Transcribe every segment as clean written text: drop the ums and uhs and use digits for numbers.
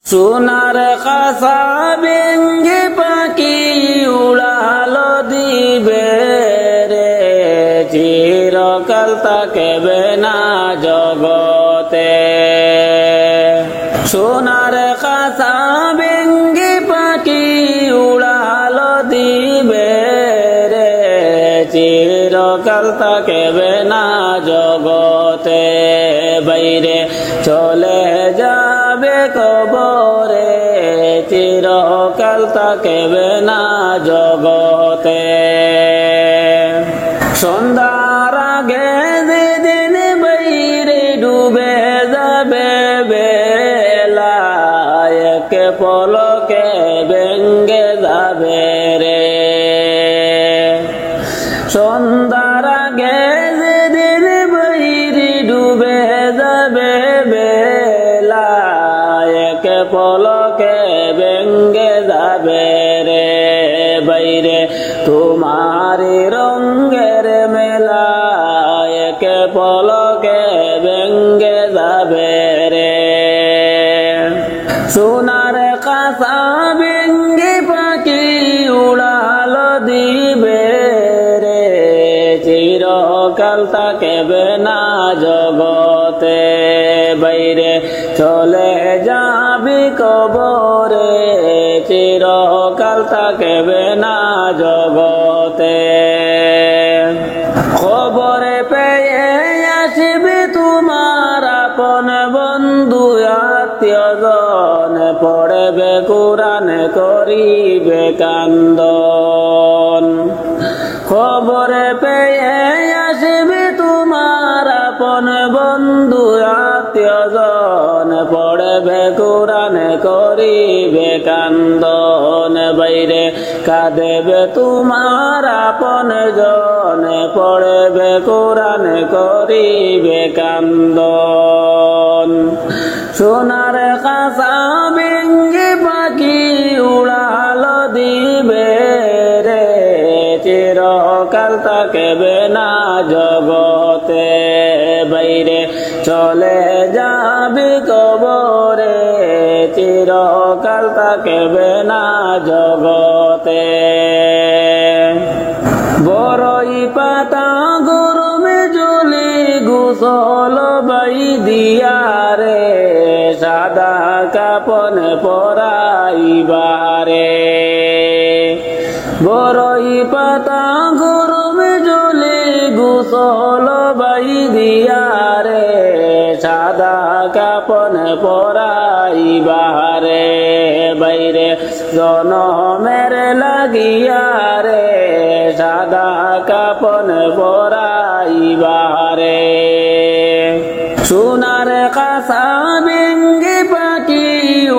সোনার খাসা ভেঙ্গে পাখি উড়ালো দিবে রে, চিরকাল থাকবে না জগতে। সোনার খাসা ভেঙ্গে পাখি উড়ালো দিবে রে, চিরকাল থাকবে না জগতে। বাইরে চলে যাবে কবরে, চিরকাল থাকবে না জগতে। সন্ধ্যার আগে যেদিন বাইরে ডুবে যাবে বেলা, এক পলকে ভেঙ্গে যাবে রে। সন্ধ্যার আগে যেদিন বাইরে ডুবে যাবে বেলা, এক পলকে ভেঙ্গে যাবে রে। বাইরে তোমারি রঙের মেলা, এক পলকে ভেঙ্গে যাবে রে। সোনার খাসা ভেঙ্গে পাখি উড়ালো দিবে রে, চিরকাল থাকবে না জগতে। বাইরে চলে যাবি কবরে, চিরকাল থাকবে না জগতে। খবরে পেয়ে আসবে তোমার আপন বন্ধু আত্মীয়জন, পড়বে কুরআন করিবে কান্দন। খবরে পেয়ে আসবে তোমার আপন বন্ধু আত্মীয়জন, পড়বে কুরআন করিবে কান্দন। বাইরে কাঁদেবে তোমার আপন জন, পড়বে কুরআন করিবে কান্দন। সোনার খাসা ভেঙ্গে পাখি উড়ালো দিবে রে, চিরকাল থাকবে না জগতে। বাইরে চলে যাবি কবরে, চিরকাল থাকবে না জগতে। বড়ই পাতা গরমে জলে গোসল বাই দিয়া রে, সাদা কাপন পরাইবারে। বড়ই পাতা গরমে জলে গোসল বাই দিয়া রে, সাদা কাপন পরাইবারে। বাইরে জনমের লাগিয়া রে, সাদা কাপন পরাইবারে। সোনার খাসা ভেঙ্গে পাখি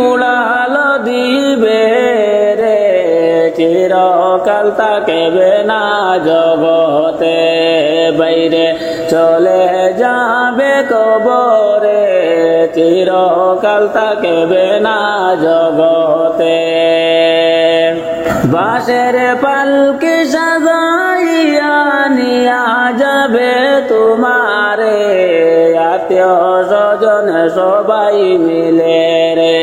উড়ালো দিবে রে, চিরকাল থাকবে না জগতে। বাইরে চলে যাবে কবরে, চিরকাল থাকবে না জগতে। বাঁশের পালকি সাজাইয়া নিয়া যাবে তোমারে, আত্মীয় স্বজন সবাই মিলে রে।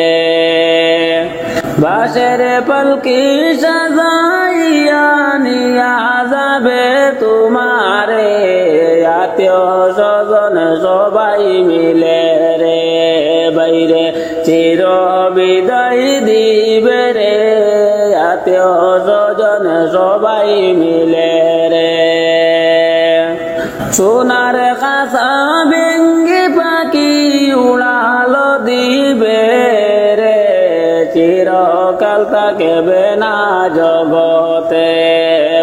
বাঁশের পালকি সাজাইয়া নিয়া যাবে তোমারে, আত্মীয় স্বজন সবাই মিলে রে। বাইরে চির বিদায় দিবে রে, আত্মীয় স্বজন সবাই মিলে রে। সোনার খাসা ভেঙ্গে পাখি উড়ালো দিবে রে, চিরকাল থাকবে না জগতে।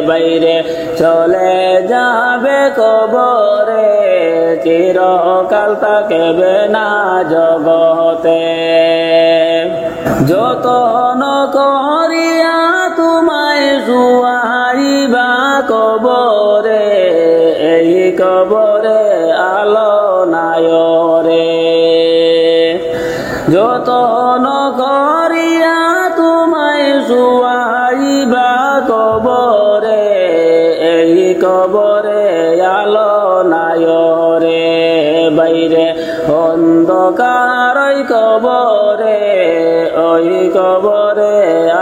বাইরে চলে যাবে কবরে, চিরকাল থাকবে না জগতে। যতন করিয়া তোমায় শুয়াইবা কবরে, এই কবরে আলো নাই রে। যতন করিয়া তোমায় শুয়াইবা কবরে, এই কবরে আলো নাই রে। বাইরে অন্ধকার কবরে, ওই কবরে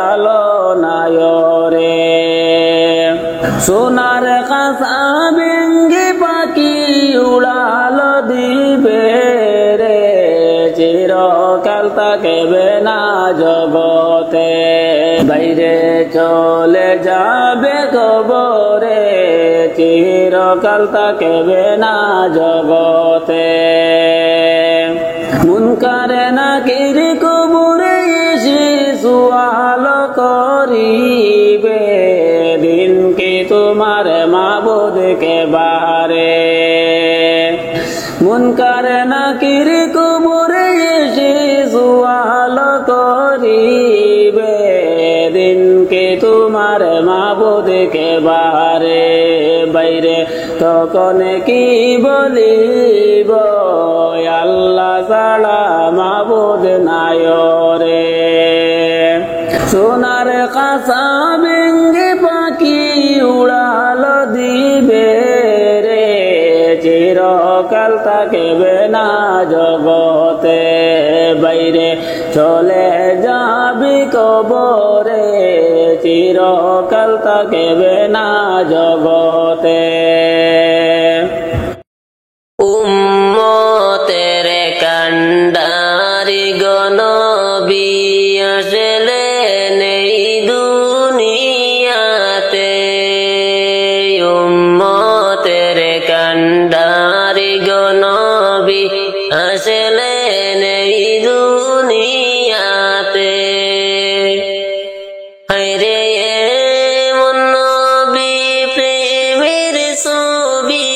আলো নাই রে। সোনার কাঁসা ভেঙ্গে পাখি উড়ালো দিবে রে, চিরকাল থাকবে না জগতে। বাইরে চলে যাবে কবরে, চিরকাল থাকবে না জগতে। মুনকারে নাকির কবরে এসে সুয়াল করিবে, দিন কি তোমার মাবুদ কে বাহারে। মুনকারে নাকির কবরে এসে সুয়াল করিবে, দিন কি তোমার মাবুদ কে বাহারে। বাইরে তখন কি বলিব, আল্লাহ ছাড়া মাবুদ নাই রে। সোনার কাঁসা ভেঙ্গে পাখি উড়ালো দিবে রে, চিরকাল থাকবে না জগতে। বাইরে চলে যাবি কবরে, চিরকাল থাকবে না জগতে। উম্মতের কান্ডারি গনবী আসলেন এই দুনিয়াতে। উম্মতের কান্ডারি গনবী আসলেন এই দুনিয়াতে। হায়রে এমন নবী প্রেমের ছবি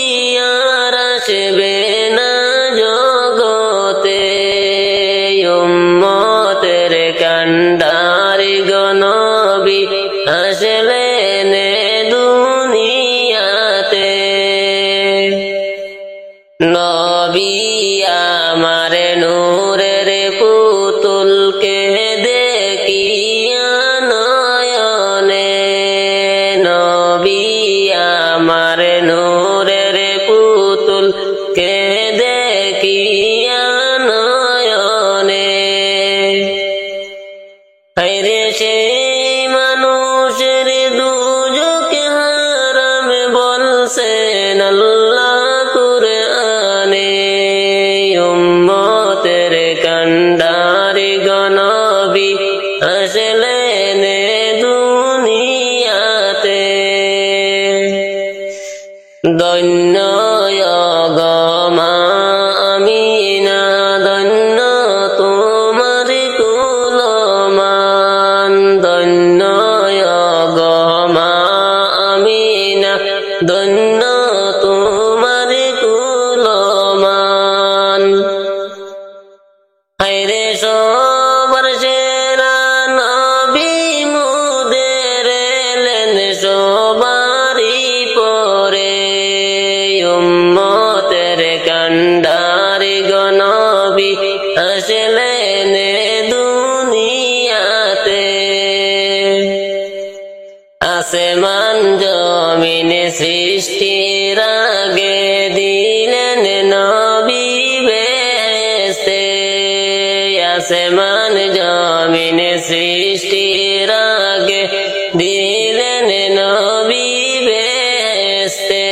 আর আসবে না জগতে। উম্মতের কান্ডারি গনবী আসলেন দুনিয়াতে। নবী আমার নূরের পুতুলকে দেখিয়া নয়নে। নবী আমার নূরের পুতুলকে দেখিয়া নয়নে। হায়রে সেই মানুষের দুজকে হারাম বলছেন আল্লাহ কুরআনে। উম্মতের কান্ডারি গনবী আসলেন দুনিয়াতে। ধন্য গো মা আমিনা, ধন্য তোমার কুলমান। ধন্য গো মা আমিনা, ধন্য তোমার কুলমান। হায়রে সবার সেরা নবী মুদের এলেন সবারই পরে। উম্মতের কান্ডারি গনবী আসলেন দুনিয়াতে। আসমান জমিন সৃষ্টির আগে দিলেন নবী বেহেশতে। আসমান জমিন সৃষ্টির আগে দিলেন নবী বেহেশতে।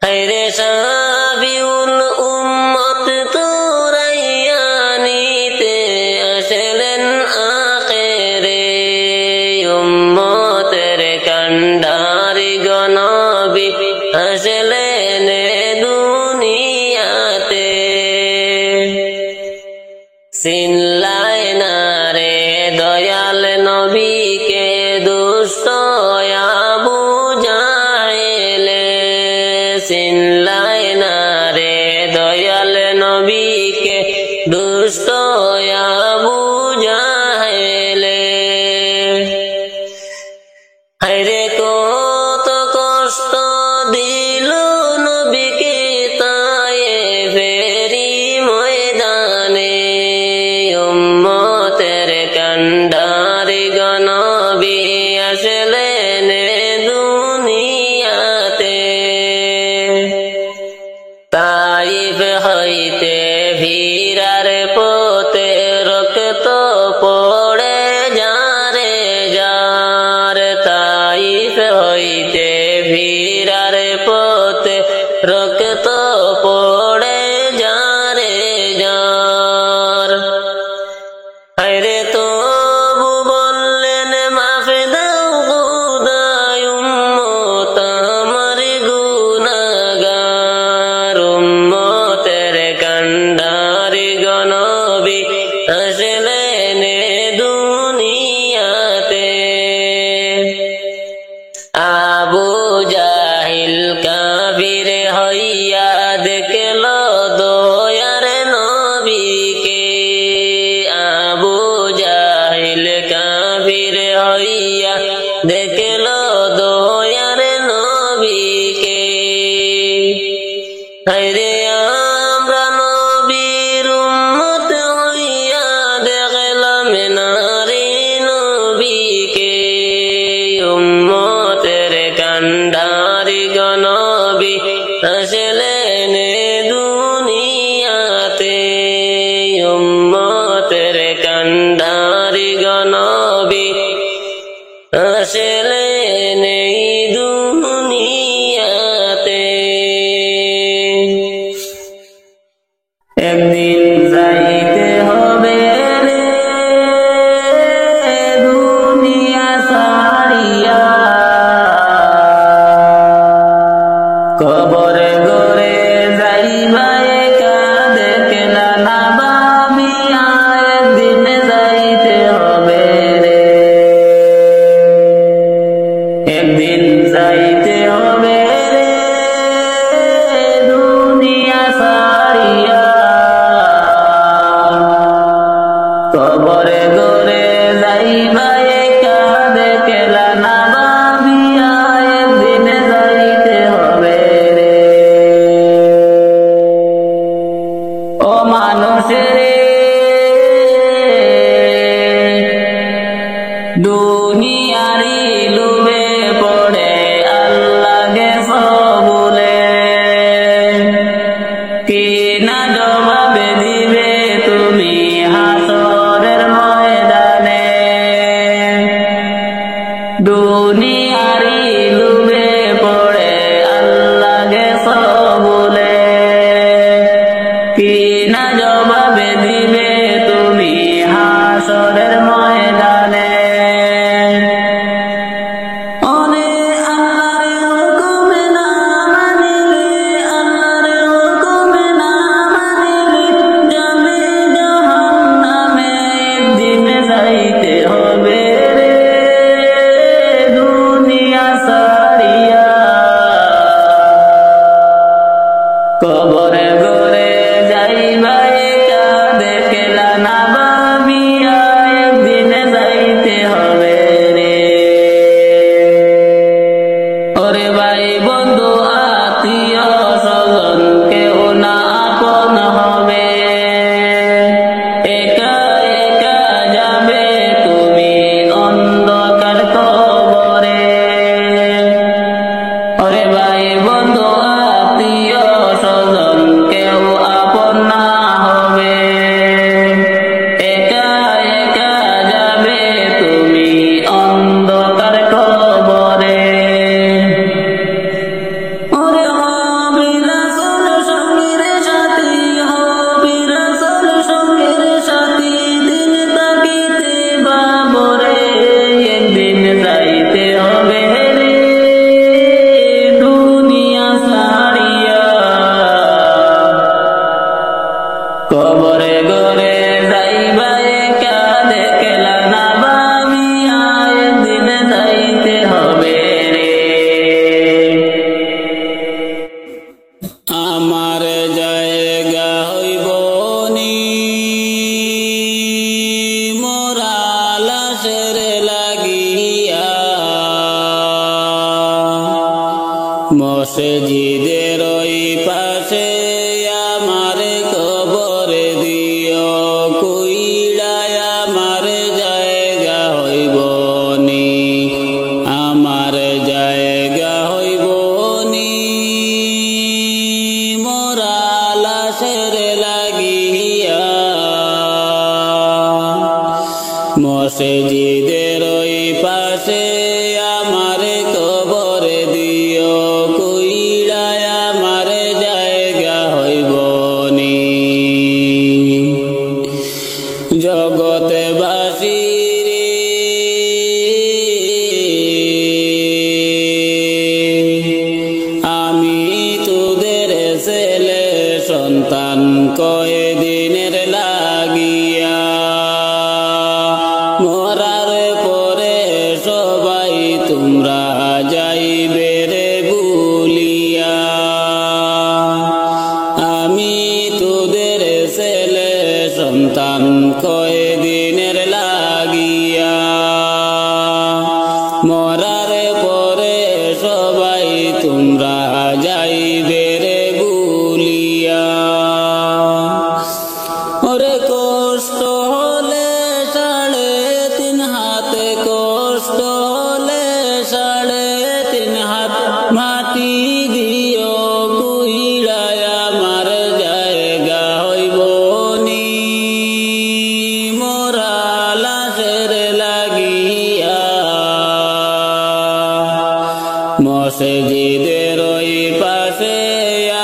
হায়রে সাবিউল উম্মত তুরাইয়ানিতে আসলেন আখেরে। উম্মতের কান্ডারি গনবী আসলেন দুনিয়াতে। চিনলাই না রে দয়াল নবীকে দুষ্ট আবু জাহেলে। চিনলাই না রে দয়াল নবীকে দুষ্ট আবু জাহেলে। হায়রে কত কষ্ট দিল নবীকে তায়েফেরি ময়দানে। উম্মতের কান্ডারি গনবী আসলেন দুনিয়াতে। তাইফ হইতে ফিরার পথে রক্ত পড়ে যারে যার তাইফ হইতে ফিরার পথে রক্ত পড়ে যারে যার হায়রে তবু বললেন মাফ দাও খোদায় উম্মত আমার গুনাহগার উম্মতের কান্ডারি গনবী আসলেন দুনিয়াতে আবু জাহিল কাফির হইয়া দেখল দয়ার নবীকে আবু জাহিল কাফির হইয়া দেখল দয়ার নবীকে হায়রে আমরা নবীর উম্মত হইয়া দেখলাম নারী নবীকে উম্মতের কান্ডারি গনবী আসলেন দুনিয়াতে উম্মতের কান্ডারি গনবী আসলেন দুনিয়াতে একদিন যাইতে হবে রে দুনিয়া ছাড়িয়া কবরে গরে যাইবা একা দেখলা না ভাবিয়া একদিন যাইতে হবে রে একদিন যাইতে হবে রে দুনিয়া ছাড়িয়া কবরে গরে যাইবা একা দেখলা না ভাবিয়া একদিন যাইতে হবে রে ও মানুষের দুনিয়ারি লুবে পড়ে আল্লাহকে সবুলে কি না জবাবে দিবে তুমি হাসরের ময়দানে দুনিয়ারি লুবে পড়ে আল্লাহকে সবুলে কি না জবাবে দিবে তুমি হাসরের ময়দানে ওরে আল্লাহর হুকুম না মানিলে আল্লাহর হুকুম না মানিলে যাবে জাহান্নামে একদিন যাইতে হবে রে দুনিয়া ছাড়িয়া কবরে গরে যাইবা একা দেখলা না ভাবিয়া একদিন যাইতে হবে রে ওরে ভাই বন্ধু আত্মীয় স্বজন কেউ না আপন হবে একা একা যাবে তুমি অন্ধকার কবরে ওরে ভাই বন্ধু আত্মীয় স্বজন কেউ আপন না হবে একা একা যাবে তুমি অন্ধকার কবরে ওরে হবি রাসূল সঙ্গীর সাথী হবি রাসূল সঙ্গীর সাথী দিন তাকিতে বাবরে একদিন যাইতে হবে রে দুনিয়া ছাড়িয়া কবরে গরে যাইবা একা দেখলা না ভাবিয়া একদিন যাইতে হবে রে আমার জায়গা হইব নি মোরা লাশের লাগিয়া মসজিদের ওই পাশে আমার কবর দিও কুইড়ায় আমার জায়গা হইব নি আমার জায়গা হইব নি মোরা লাশের লাগিয়া মসজিদের ওই পাশে আমার কবর দিও কইড়ায় আমার জায়গা হইব নি জগতে বাসী সন্তান কয়দিনের লাগিয়া মরার পরে সবাই তোমরা যাইবে রে ভুলিয়া আমি তোদের ছেলে সন্তান কয়দিনের লাগিয়া মরার পরে সবাই তোমরা যাইবে রে ওরে কষ্ট হলে 3.5 হাত কষ্ট হলে 3.5 হাত মাটি দিও কইড়ায় আমার জায়গা হইব নি মোরা লাশের লাগিয়া মসজিদের ওই পাশে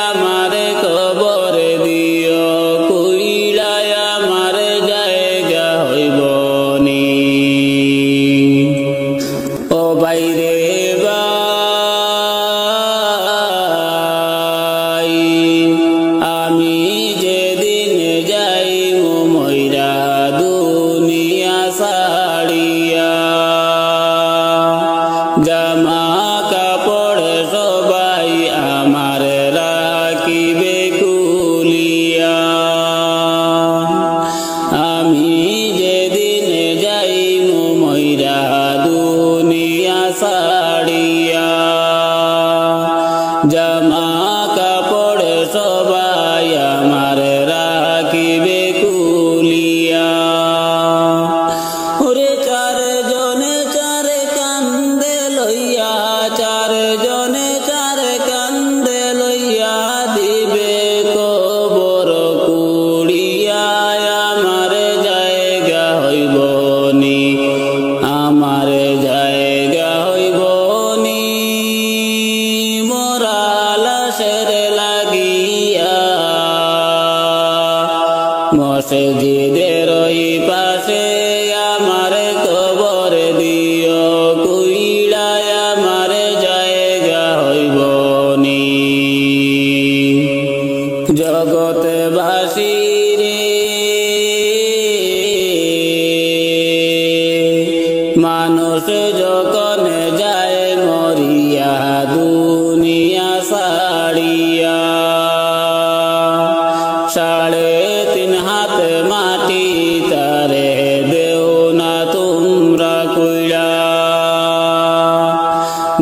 আমার কবর দিও কইড়ায় আমার জায়গা হইব নি ও বাইরে ভাই আমি যেদিন যাইব মইরা দুনিয়া ছাড়িয়া জামা কাপড় সবাই আমার রাখিবে কুলিয়া আমি যেদিন যাইব মইরা দুনিয়া ছাড়িয়া জামা কাপড় সবাই আমার রাখিবে কুলিয়া ওরে 4 জনে 4 কান্দে লইয়া 4 জনে 4 কান্দে লইয়া দিবে কবর কুড়িয়া আমার জায়গা হইব নি আমার জায়গা হইব নি মোরা লাশের লাগিয়া মসজিদের ওই পাশে আমার কবর দিও কইড়ায় আমার জায়গা হইব নি জগতে বাসী রে মানুষ যখন যায় মরিয়া দুনিয়া ছাড়িয়া 3.5 হাত মাটি তারে দেও না তোমরা কইড়া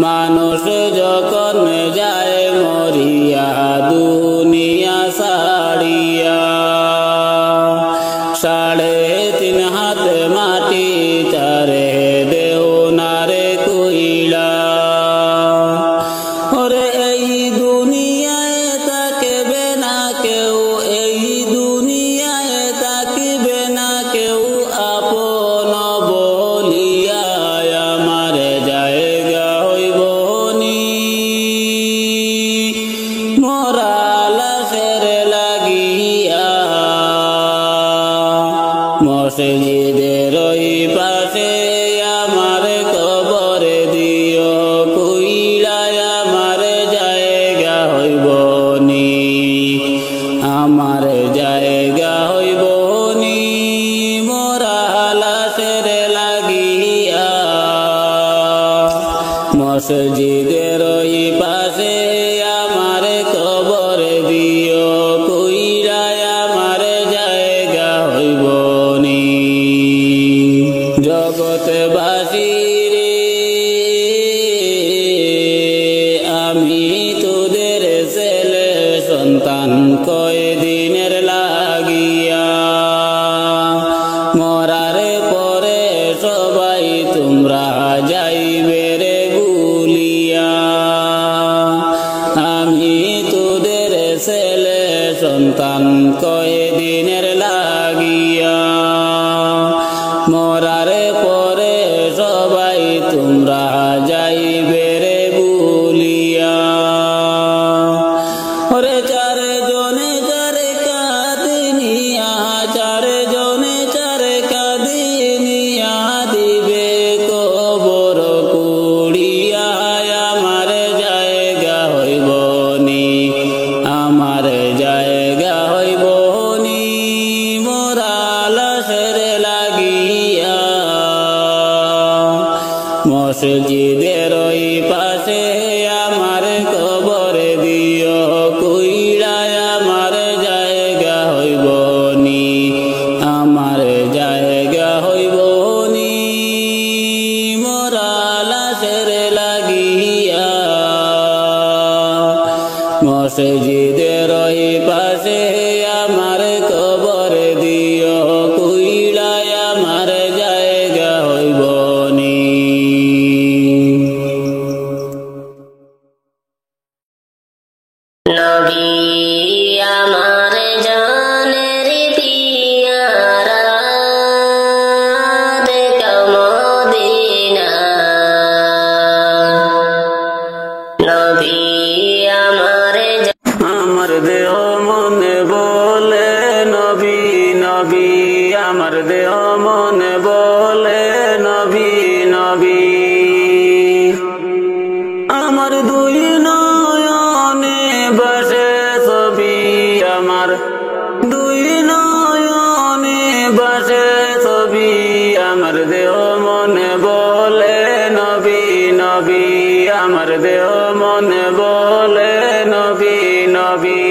মানুষ যখন যায় মরিয়া দুনিয়া ছাড়িয়া 3.5 হাত মাটি তারে দেও না রে কইড়া ওরে এই দুনিয়ায় তাকবে না কেউ এই দুনিয়ায় তাকবে না কেউ আপন বলিয়া আমার জায়গা হইব নি মোরা লাশের লাগিয়া মসজিদের ওই পাশে আমার কবর দিও কইড়ায় আমার জায়গা হইব নি আমার জায়গা হইব নি মোরা লাশের লাগিয়া মসজিদের ওই পাশে আমার কবর দিও কইড়ায় আমার জায়গা হইব নি জগতে বাসী রে আমি তোদের ছেলে সন্তান কয়দিনের লাগিয়া মরার পরে সবাই তোমরা যাইবে রে ভুলিয়া আমি তোদের ছেলে সন্তান কয়দিনের লাগিয়া মরার মসজিদের ওই পাশে আমার কবর দিও কুইড়ায় আমার জায়গা হইব নি আমার জায়গা হইব নি মোরা লাশের লাগিয়া মসজিদের ওই পাশে আমার কবর দিও কুইড়ায় আমার জায়গা হইব নি নবী আমার জানের পিয়ারা দেখা মদিনা নবী আমার দেহ মনে বলে নবী নবী আমার দেহ মনে বলে নবী নবী আমার দুই নয়নে বসে ছবি আমার দুই নয়নে বসে ছবি আমার দেহ মনে বলে নবী নবী আমার দেহ মনে বলে নবী নবী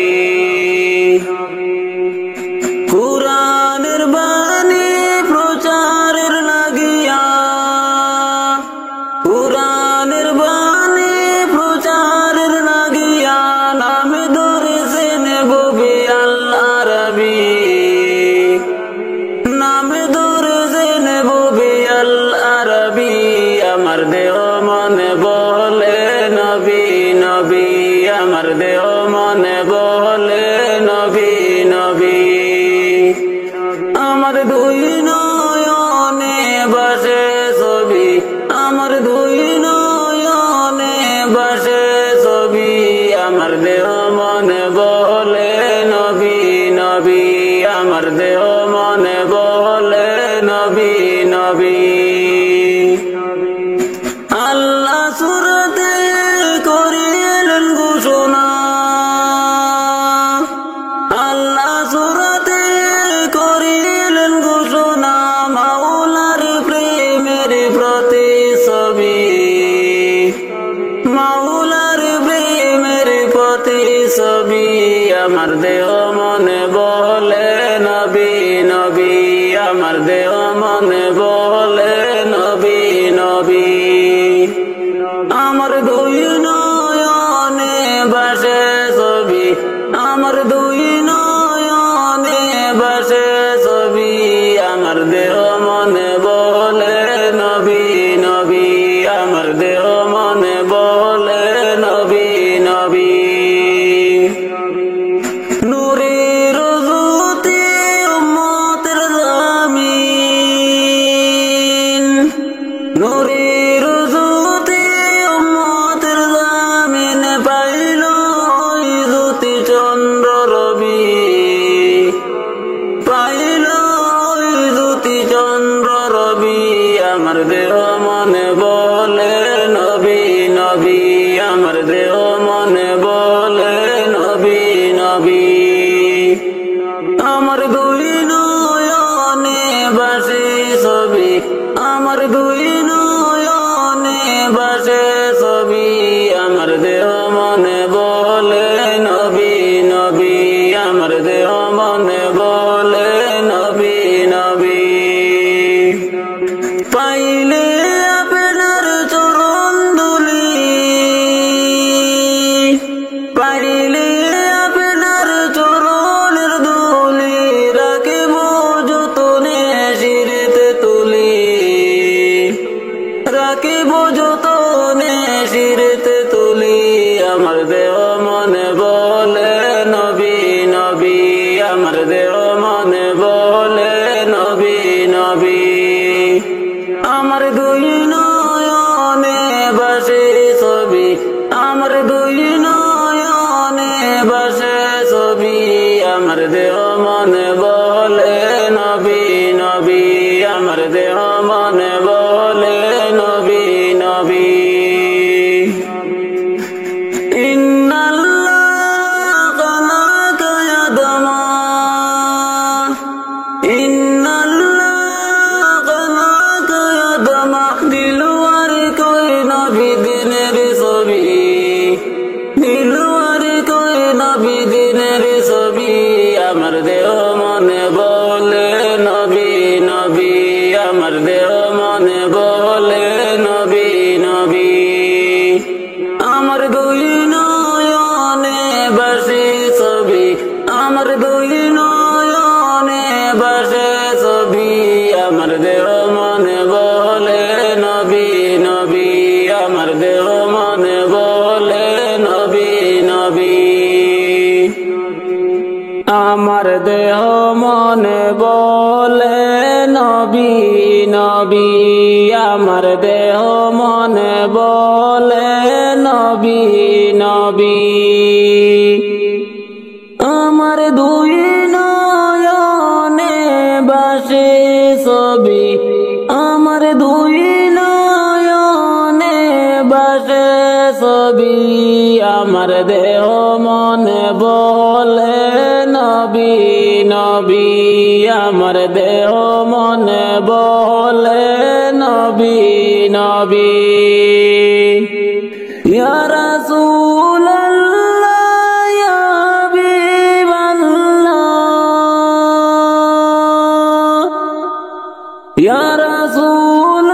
কুরআনের বাণী প্রচারের লাগিয়া কুরআনের বাণী প্রচারের লাগিয়া নামে ধরেছেন ববি আল আরবি নামে ধরেছেন ববি আল আরবি আমার দেহ মনে বলে নবী নবী আমার দেহ মনে বলে নবী নবী আমার দুই নয়নে বসে ছবি আমার দুই নয়নে বসে ছবি আমার দেহ মনে বলে নবী নবী আমার দেহ মনে বলে নবী নবী আল্লাহ সূরাতে করিলেন ঘোষণা আল্লাহ সূরাতে করিলেন ঘোষণা মাওলার প্রেমের প্রতিছবি মাওলার প্রেমের প্রতিছবি আমার দেহ মনে বলে নবী নবী আমার দেহ মনে বলে নবী নবী আমার দুই নয়নে বসে ছবি আমার দুই নয়নে বসে ছবি আমার দেহ মনে বলে নবী নবী আমার দেহ মনে বলে নবী নবী নূরের জ্যোতি উম্মতের জামিন নূরের জ্যোতি উম্মতের জামিন পাইল ওই জ্যোতি চন্দ্র রবি পাইল ওই জ্যোতি চন্দ্র রবি আমার দেহ মনে বলে নবী নবী আমার দেহ মনে বলে নবী নবী আমার দুই নয়নে বসে ছবি আমার দুই নয়নে বসে ছবি আমার দেহ মনে বলে নবী নবী আমার দেহ মনে বলে নবী নবী পাইলে আপনার চরণ ধুলি পাইলে আপনার চরণের ধুলি রাখিব যতনে শিরতে তুলি রাখিব যতনে শিরতে তুলি আমার দেহ মনে বলে নবী নবী আমার দেহ মনে বলে নবী নবী আমার দুই নয়নে বসে ছবি আমার দুই নয়নে বসে ছবি আমার দেহ মনে বলে নবী নবী আমার দেহ মনে বলে নবী নবী ইন্নাল্লাহ খালাকা আদমা ইন্নাল্লাহ খালাকা আদমা দিলওয়ার নবী আমার দেহ মনে বলে নবী নবী আমার দুই নয়নে বাসে ছবি আমার দুই নয়নে বাসে ছবি আমার দেহ মনে বলে নবী নবী আমার দেহ মনে বলে নবী নবী আমার দেহ মনে বলে নবী নবী আমার দেহ মনে বলে নবী নবী আমার দুই নয়নে বাসে ছবি আমার দুই নয়নে বাসে ছবি আমার দেহ মনে বলে নবী নবী আমার দেহ মনে বলে নবী নবী ইয়া রাসূলুল্লাহ ইয়া হাবিবাল্লাহ ইয়া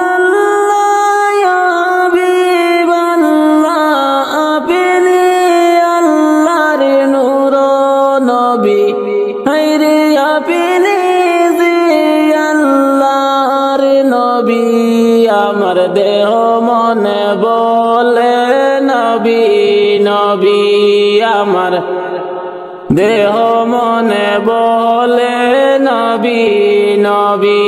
রাসূলুল্লাহ ইয়া হাবিবাল্লাহ আপনি আল্লাহর নূর নবী হায়রে আপনি যে আল্লাহর নবী আমার দেহ মনে বলে নবী নবী আমার দেহ মনে বলে নবী নবী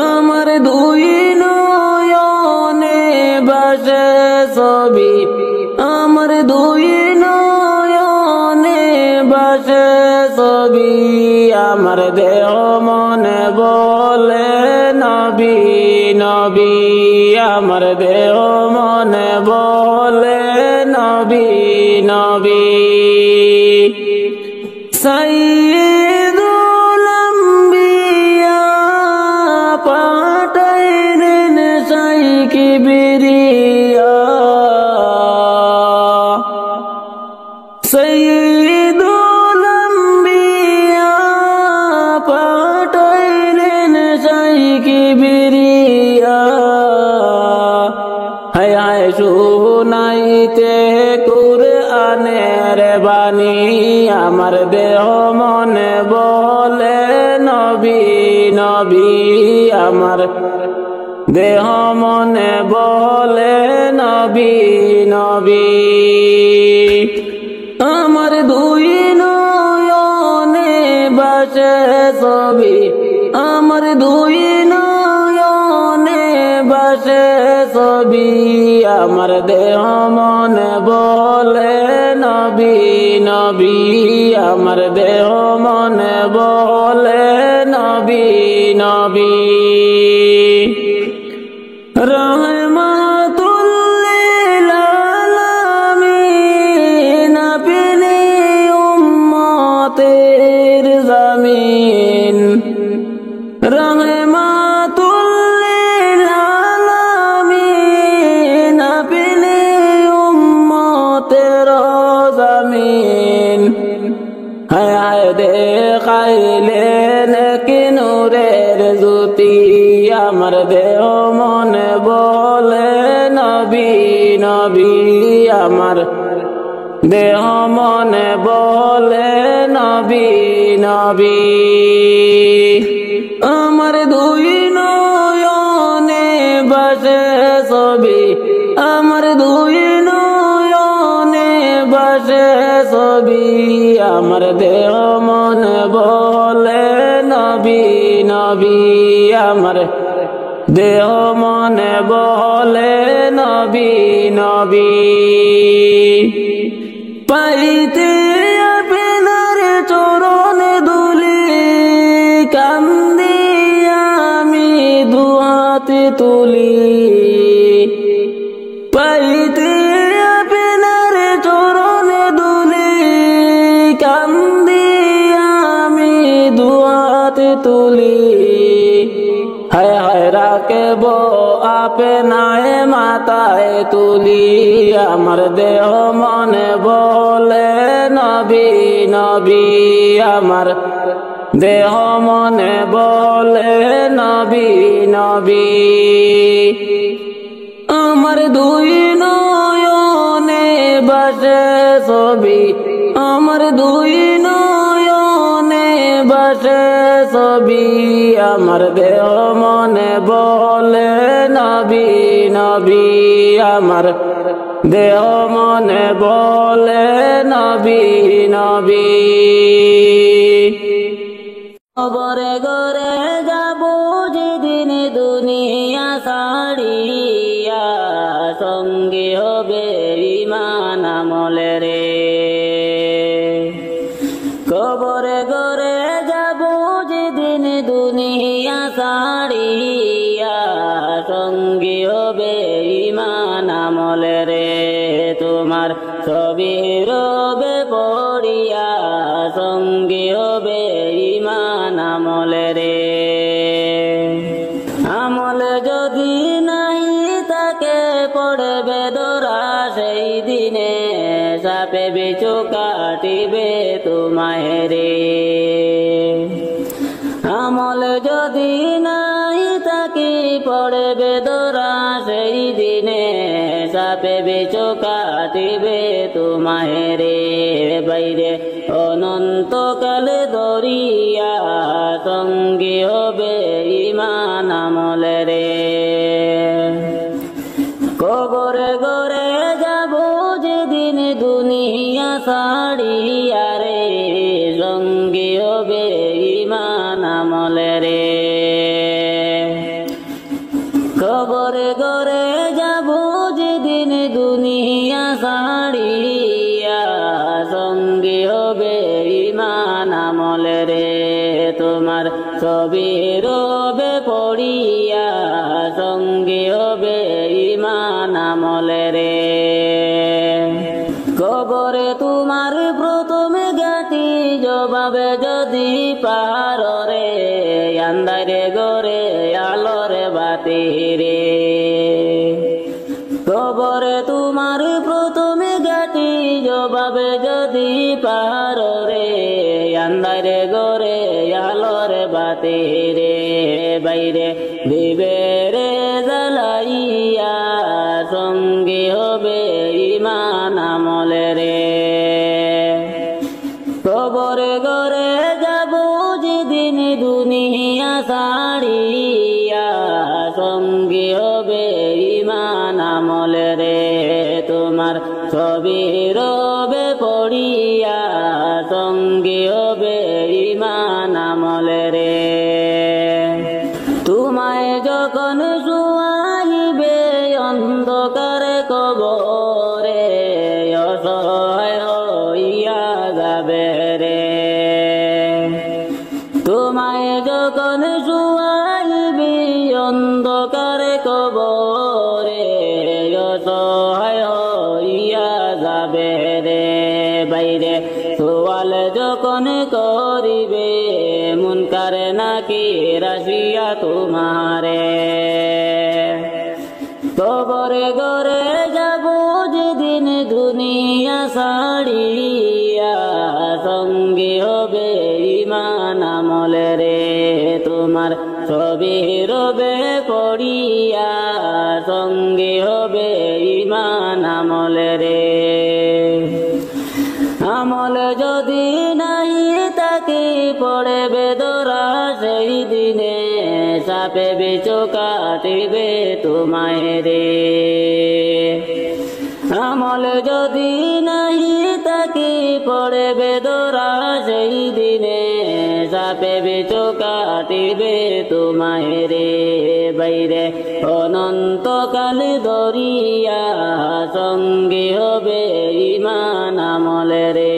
আমার দুই নয়নে বাসে ছবি আমার দুই নয়নে বাসে ছবি আমার দেহ মনে বলে নবী নবী আমার দেহ মনে বলে নবী নবী সাইয়্যিদুল আম্বিয়া পাঠাইলেন সাই কিবরিয়া সাইয়্যিদুল আম্বিয়া পাঠাইলেন সাই কিবরিয়া হায় হায় শুনাইতে কুরআনের বাণী আমার দেহ মনে বলে নবী নবী আমার দেহ মনে বলে নবী নবী আমার দুই নয়নে বাসে ছবি আমার দুই নয়নে বাসে ছবি আমার দেহ মনে বলে নবী নবী আমার দেহ মনে বলে নবী নবী রহমাতুল লিল আলামিন আপনি উম্মতের জামিন রহমাতুল লিল আলামিন আপনি উম্মতের জামিন হায় হায় দেখাইলেন কি নূরের জ্যোতি আমার দেহ মনে বলে নবী নবী আমার দেহ মনে বলে নবী নবী আমার দুই নয়নে বাসে ছবি আমার দুই নয়নে বাসে ছবি আমার দেহ মনে বলে নবী নবী আমার দেহ মনে বলে নবী নবী পাইতে আপনার চরণ ধুলি কান্দি আমি দুহাতে তুলি পাইতে আপনার চরণ ধুলি কান্দি আমি দুহাতে তুলি হায় হায় রাখব আপনায় মাথায় তুলি আমার দেহ মনে বলে নবী নবী আমার দেহ মনে বলে নবী নবী। আমার দুই নয়নে বাসে ছবি, আমার দুই নয়নে বাসে ছবি, আমার দেহ মনে বলে নবী নবী, আমার দেহ মনে বলে নবী নবী। কবরে গরে যাব যেদিন দুনিয়া ছাড়িয়া, সঙ্গী হবে ঈমান আমলে রে। কবরে গরে যাব যেদিন দুনিয়া ছাড়িয়া, সঙ্গী হবে ঈমান আমলে রে। তোমার ছবি রবে পড়িয়া, সঙ্গী হবে ঈমান আমলে রে। আমলে যদি নাই তাকে পড়বে ধরা, সেই দিনে সাপে বিছু কাটিবে তোমায় রে। আমলে যদি নাই তাকে পড়বে ধরা, সেই দিনে সাপে বিছু কাটিবে তোমায় রে। বাইরে অনন্তকাল দরিয়া, সঙ্গী হবে ঈমান আমলে রে। কবরে গরে যাব যেদিন দুনিয়া ছাড়িয়া রে, সঙ্গী হবে ঈমান আমলে রে। কবরে গরে যাব যেদিন দুনিয়া ছাড়িয়া, সঙ্গী হবে ঈমান আমলে রে। তোমার ছবি রবে পড়িয়া, সঙ্গী হবে ঈমান আমলে রে। কবরে তোমার প্রথমে গাটি জবাবে যদি পার রে, আন্ধারে গরে আলোরে বাতি রে। কবরে তোমার প্রথমে গাটি জবাবে যদি পার রে, আন্ধারে গরে আলোরে বাতি রে। বাইরে দিবে রে জ্বালাইয়া, সঙ্গী হবে ঈমান আমলে রে। কবরে গরে যাব যেদিন দুনিয়া ছাড়িয়া, সঙ্গী হবে ঈমান আমলে রে। তোমার ছবি রবে পড়িয়া, সঙ্গী হবে ঈমান আমলে রে। তোমায় যখন শুয়াইবে অন্ধকারে কবরে, অসহায় হইয়া যাবে রে। তোমায় যখন শুয়াইবে অন্ধকারে কবরে, অসহায় হইয়া যাবে রে। বাইরে সওয়াল যখন করিবে মুনকার নাকির আসিয়া তোমারে, কবরে গরে যাব যেদিন দুনিয়া ছাড়িয়া, সঙ্গী হবে ঈমান আমলে রে। তোমার ছবি রবে পড়িয়া, সঙ্গী হবে ঈমান আমলে রে। আমল যদি নাই তাকে পড়বে ধরা, সেই দিনে সাপে বিছু কাটিবে তোমায় রে। আমল যদি নাই তাকে পড়বে ধরা, সেই দিনে সাপে বিছু কাটিবে তোমায় রে। বাইরে অনন্তকাল দরিয়া, সঙ্গী হবে ঈমান আমলে রে।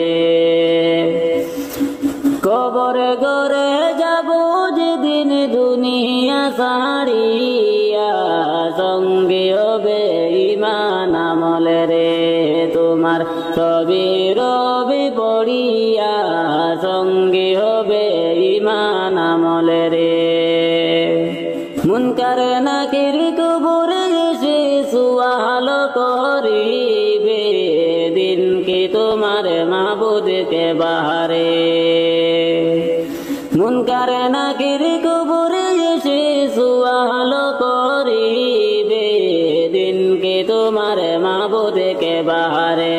কবরে গরে যাব যেদিন দুনিয়া ছাড়িয়া, সঙ্গী হবে ঈমান আমলে রে। তোমার ছবি রবে পড়িয়া, সঙ্গী হবে ঈমান আমলে রে। মুনকার নাকির কবরে এসে সুয়াল করিবে, দিন কি তোমার মাবুদকে বাহারে। মুনকার নাকির কবরে এসে সুয়াল করিবে দিনকে তোমার মাবুদকে বাহারে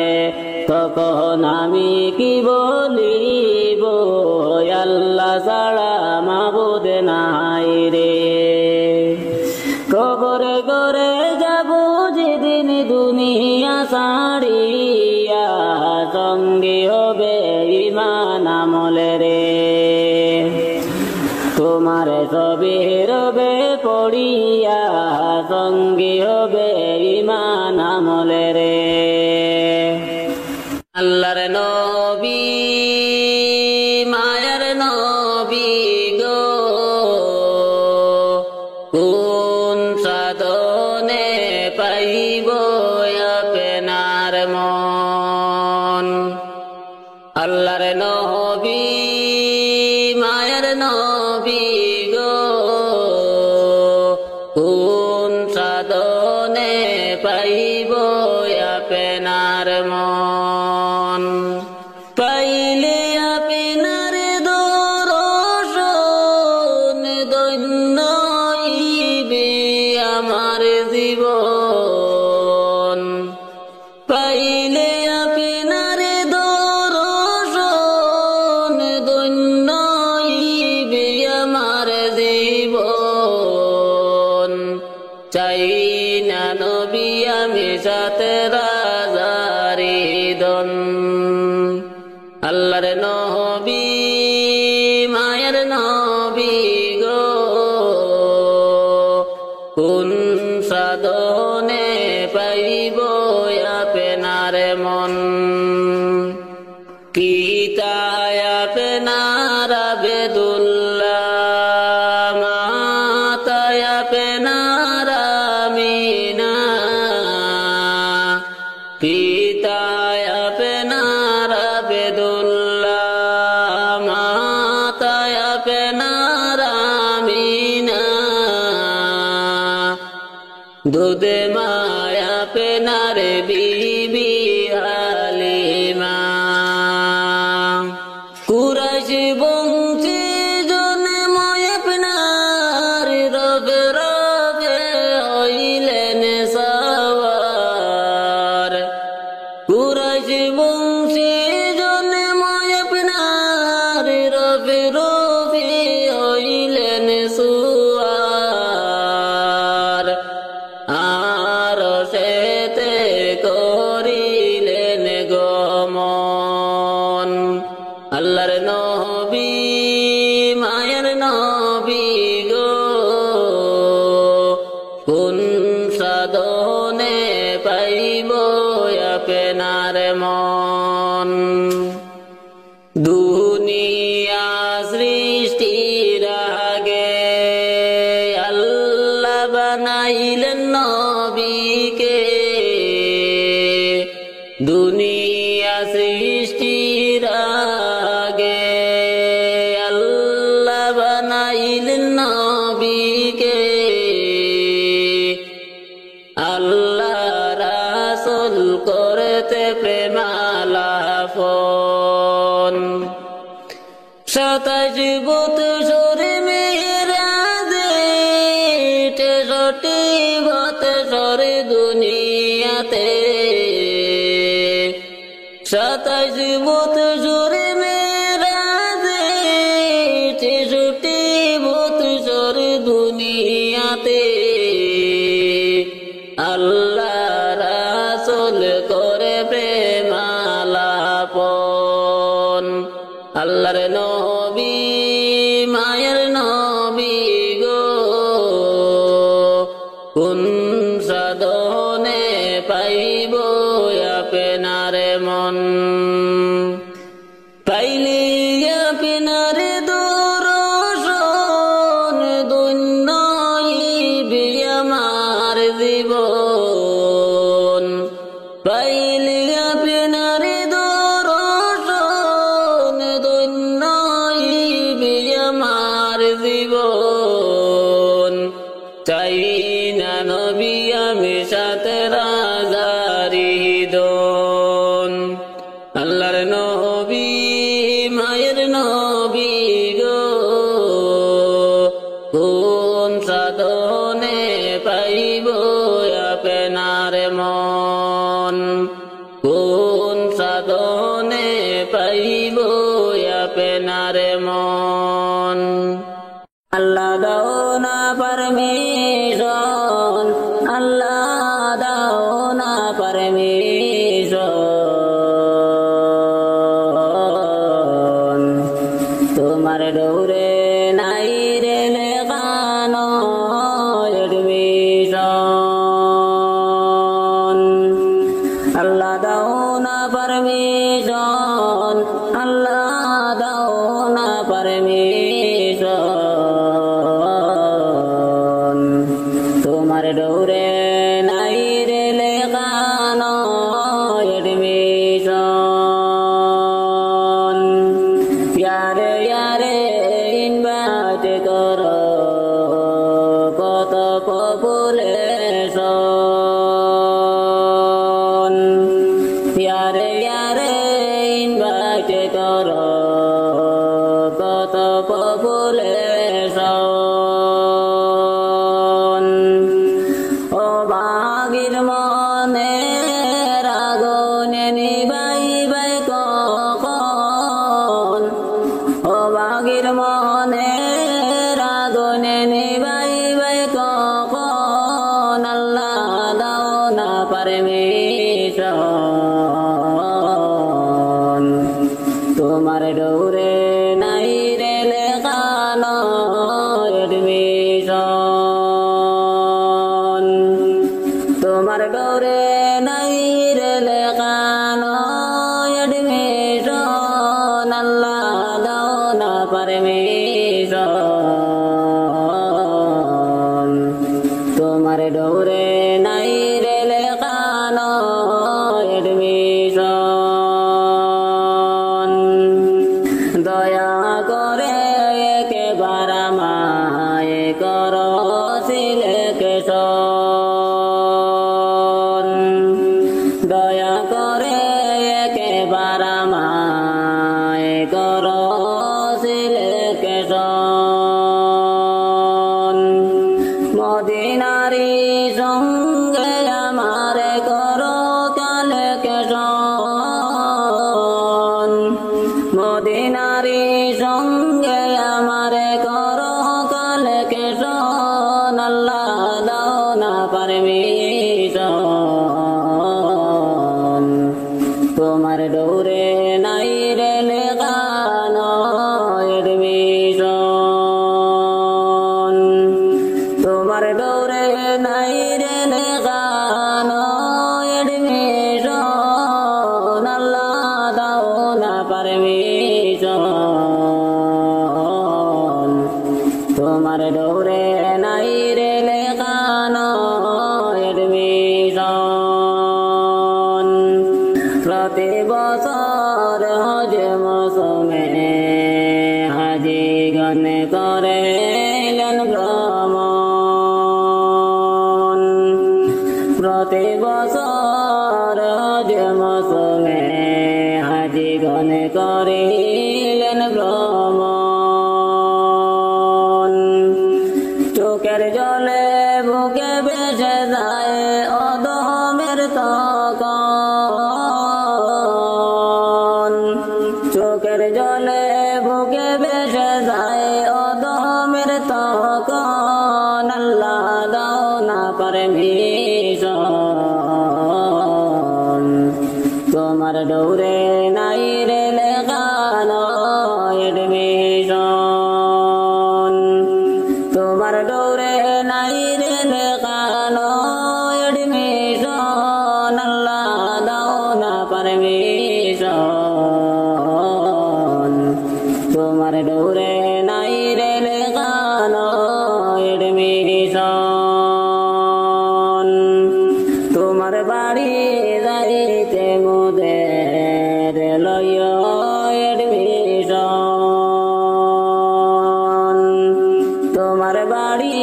তখন আমি কি বলিব আল্লাহ ছাড়া মাবুদ নাই রে কবরে করে যাব যেদিন দুনিয়া ছাড়িয়া সঙ্গী হবে ঈমান আমলে রে তোমার ছবি রবে পড়িয়া সঙ্গী হবে ঈমান আমলে রে আল্লাহর নবী মায়ার নবী গো কোন সাধনে পাইব আপনার মন আল্লাহর নবী মায়ার নবী গো কোন সাধনে পাইব আপনার মন পাইলে আপনার দর্শন ধন্য হইবে আমার জীবন পাইলে আপনার দর্শন ধন্য হইবে আমার জীবন চাই না নবী আমি সাথে রাজারে দন আল্লাহর নবী মায়ের নবী গো কোন সাধনে পাইব আপনার মন কিতায় আপনার আবেদুল্লাহ মাতায় আপনার আমিনা পিতায় আপনার আবেদুল্লাহ মাতায় আপনার আমিনা দুধে মায় আপনার বিবি হালিমা কুরাইশ বংশী জন্ম আপনার রবে রবে হইলেন সওয়ার কুরাইশ বংশী জন্ম আপনার রবে রবে হইলেন সুয়ার আর সেতে করিলেন গমন আল্লাহর নবী মায়ের নবী গো কোন সাধনে পাইব আপনার মন দুনিয়া সৃষ্টির আগে আল্লাহ বানাইলেন নবীকে দুনিয়া সৃষ্টির আগে আল্লাহ বানাইলেন নবীকে আল্লাহ রাসূল করতে প্রেমালাপন 27 বৎসর মেরাজে 63 বৎসর দুনিয়াতে 27 বৎসর মেরাজে 63 বৎসর দুনিয়াতে আল্লাহ রাসূল করে প্রেমালাপন আল্লাহর নবী মায়ের নবী গো কোন সাধনে পাইব আপনার মন পাইলে আপনার দর্শন ধন্য হইবে আমার জীবন পাইলে আপনার দর্শন ধন্য হইবে আমার জীবন চাই না নবী আমি সাথে রাজারি দন আল্লাহর নবী মায়ের নবী গো কোন সাধনে পাইব আপনার মন কোন সাধনে পাইব আপনার মন আল্লাহ দাও না পারমিশন আল্লাহ দাও না পারমিশন তোমার ডোরে নাই রে লেখানো এডমিশন আল্লাহ দাও না পারমিশন আল্লাহ দাও না পারমিশন তোমার ডোরে নাই রে লেখানো এডমিশন ইয়ারে ইয়ারে ইনভাইট করো কত পপুলেশন ইয়ারে ইয়ারে ইনভাইট করো কত পপুলেশন ও বাগির মনে রাগনে নিবাইবাই কখন ও বাগির মনে রাগনে নিবাইবাই কখন আল্লাহ দাও না পারমিশন তোমার ডোরে নাই রে লেখানো এডমিশন তোমার ডোরে নাই রে লেখানো এডমিশন আল্লাহ দাও না পারমিশন তোমার ডোরে নাই রে লেখানো এডমিশন দয়া করে একেবার আমায় করো সিলেকশন দয়া করে একেবার আমায় করো সিলেকশন মদিনারি সঙ্গে আমারে করো কালেকশন মদিনারি সঙ্গে আমারে করো কালেকশন আল্লাহ দাও না পারমিশন তোমার ডোরে নাই রে লেখানো এডমিশন তোমার ডোরে নাই রে লেখানো এডমিশন আল্লাহ দাও না পারমিশন তোমার ডোরে নাই রে লেখানো এডমিশন প্রতি বছর হজ মৌসুমে হাজিগণ করেলেন ভ্রমণ প্রতি বছর হজ মৌসুমে হাজিগণ করিলেন ভ্রমণ চোখের জলে বুকে ভেসে যায় অদমের তখন চোখের জলে বুকে ভেসে যায় অদমের তখন আল্লাহ দাও না পারমিশন তোমার ডোরে নাই রে লেখানো এডমিশন তোমার ডোরে নাই রে লেখানো এডমিশন আল্লাহ দাও না পারমিশন তোমার ডোরে নাই রে লেখানো এডমিশন তোমার বাড়ি যাইতে মোদের লয় এডমিশন তোমার বাড়ি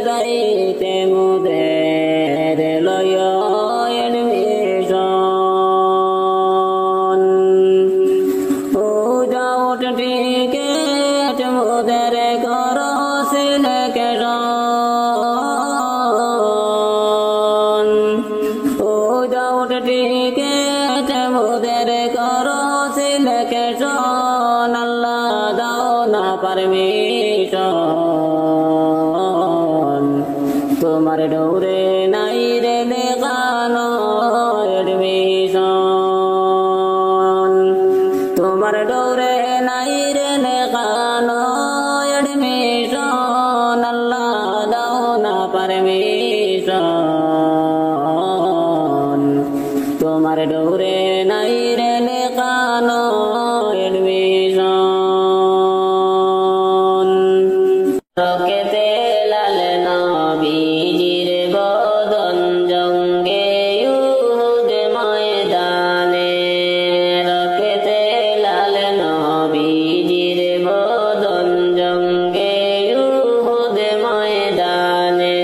যাইতে মোদের লয় এডমিশন ও যাও টিকেট মোদের করো সিলেকশন তোমার ডোরে নাই রে লেখানো এডমিশন, তোমার ডোরে নাই রে লেখানো এডমিশন, আল্লাহ দাও না পারমিশন, তোমার ডোরে নাই রে লেখানো এডমিশন। রকেতে লাল নবীজির বদন জঙ্গে ইউহুদ ময়দানে, রকেতে লাল নবীজির বদন জঙ্গে ইউহুদ ময়দানে,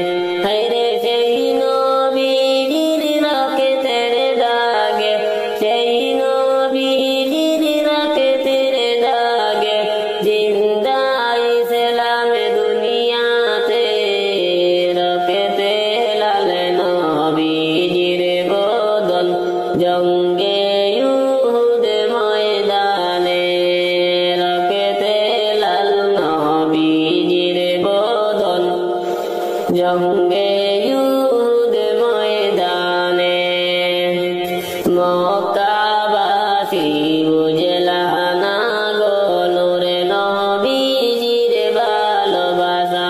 হায়রে সেই নবীজির রকেতের দাগে, সেই নবীজির রকেতের দাগে জিন্দা ইসলাম দুনিয়াতে, রকেতে লাল নবীজির বদন জঙ্গে ইউহুদ ময়দানে, রকেতে লাল নবীজির বদন জঙ্গে ইউহুদ ময়দানে। মক্কাবাসী বুঝলা না গো নূরে নবীজির ভালোবাসা,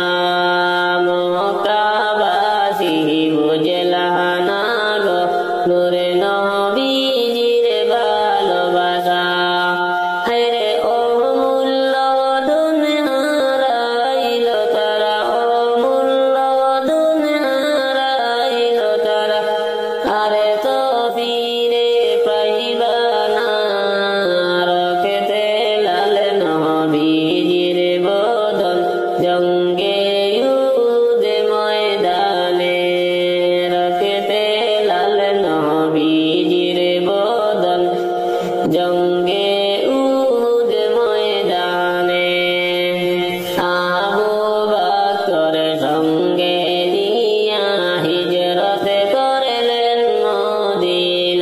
মক্কাবাসী বুঝলা না গো নূরে নবীজির ভালোবাসা, হায়রে অমূল্য ধন হারাইল তারা, অমূল্য ধন হারাইল তারা, আরে তো ফিরে পাইবা না, রকেতে লাল নবীজির বদন জঙ্গে ইউহুদ ময়দানে, রকেতে লাল নবীজির বদন জঙ্গে ইউহুদ ময়দানে। আবু বকর সঙ্গে নিয়া হিজরত করলেন মদিনায়,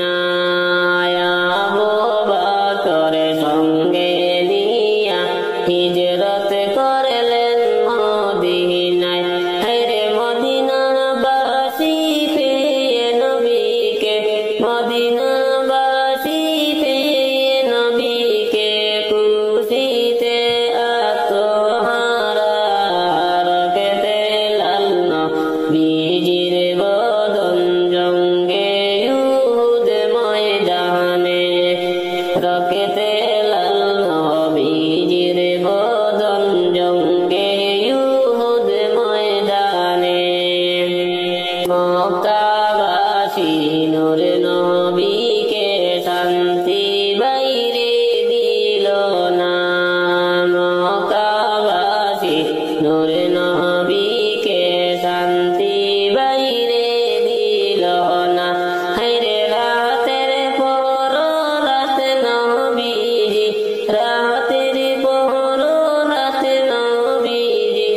আবু বকর সঙ্গে নিয়া হিজরত করলেন মদিনায়, হায়রে মদিনাবাসী পেয়ে নবীকে, মদিনাবাসী পেয়ে নবীকে খুশিতে আত্মহারা, রকেতে লাল নবীজির বদন জঙ্গে ইউহুদ ময়দানে, রকেতে লাল নবীজির বদন জঙ্গে ইউহুদ ময়দানে। মক্কাবাসী নূর নবীকে শান্তি বাইরে দিল না, মক্কাবাসী নূর নবীকে শান্তি বাইরে দিল না, হায়রে রাতের পর রাত নবীজি, রাতের পর রাত নবীজি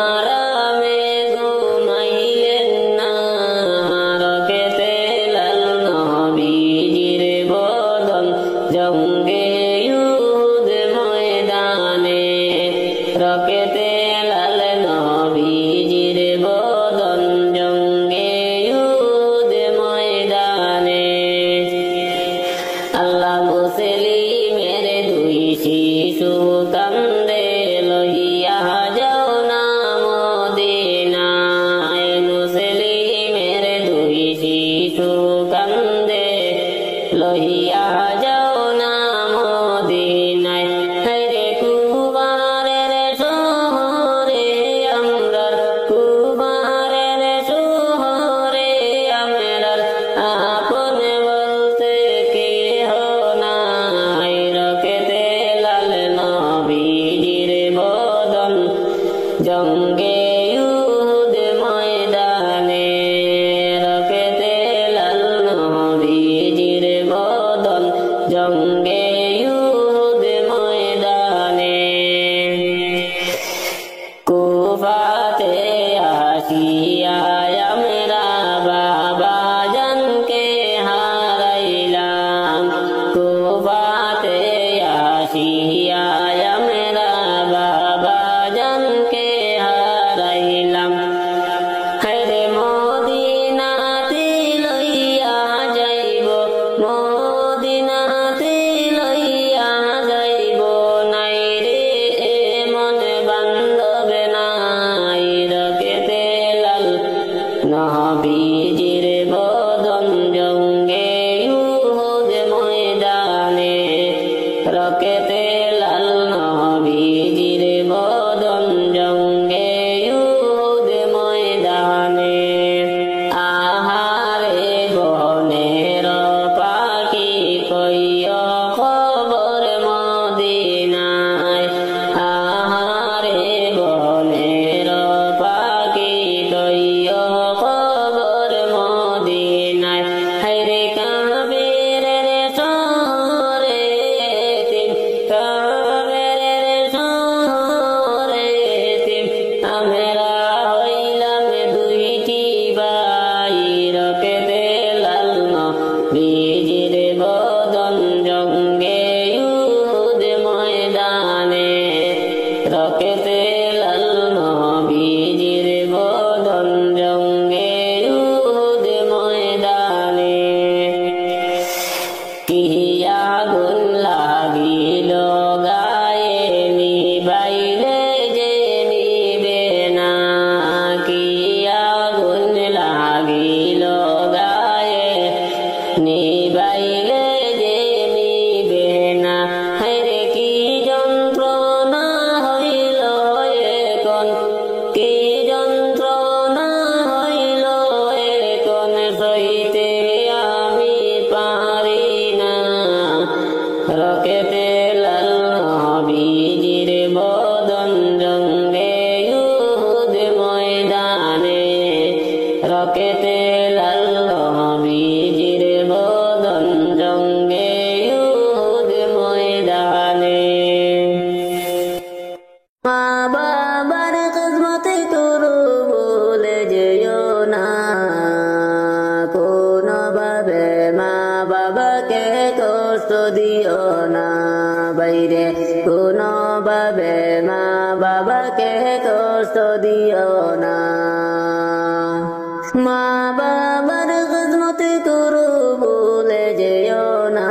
আরামে ঘুমাইলেন না, রকেতে লাল নবীজির বদন জঙ্গে ইউহুদ ময়দানে, রকেতে লাল নবীজির বদন জঙ্গে ইউহুদ ময়দানে। আল্লাহ মুসলিমের দুই শিশু কান্দে লইয়া যাও না মদিনায়, মুসলিমের দুই শিশু কান্দে লইয়া যাও না মদিনায়, হায়রে কুমারের শহরে আমরার, কুমারের শহরে আমরার আপন বলতে কেহ নাই, রকেতে লাল নবীজির বদন জঙ্গে ইউহুদ ময়দানে, রকেতে লাল নবীজির বদন জঙ্গে ইউহুদ ময়দানে। কুফাতে আসিয়া আমরা বাবা জানকে হারাইলাম, কুফাতে আসিয়া আমরা বাবা জানকে হারাইলাম, হায়রে নবীজির বদন জঙ্গে উহুদ ময়দানে রকেতে লাল নবীজির বদন জঙ্গে উহুদ ময়দানে আহারে বনের পাখি কইয় খবর মদিনায় আহারে বনের পাখি কইয় খবর মদিনায় হায়রে কাবের শহরে কাবের শহরে আমরা হইলাম দুইটি ভাই রকেতে লাল নবীজির বদন জঙ্গে উহুদ ময়দানে রকেতে লাল নবীজির বদন জঙ্গে উহুদ ময়দানে কি আগুন লাগিল গায়ে নিবাইলে যে নিবে না কি আগুন লাগিল গায়ে নিবাইলে যে নিবে না হায়রে কি যন্ত্রণা হইল এখন কি যন্ত্রণা হইল এখন সইতে আমি পারি না রকেতে লাল নবীজির বদন জঙ্গে উহুদ ময়দানে রকেতে লাল নবীজির বদন জঙ্গে উহুদ ময়দানে মা বাবার খিদমত করো বলে যেও না কোনোভাবে মা বাবাকে কষ্ট দিও না বাইরে কোনোভাবে মা বাবাকে কষ্ট দিও না মা বাবার খিদমত করো বলে যেও না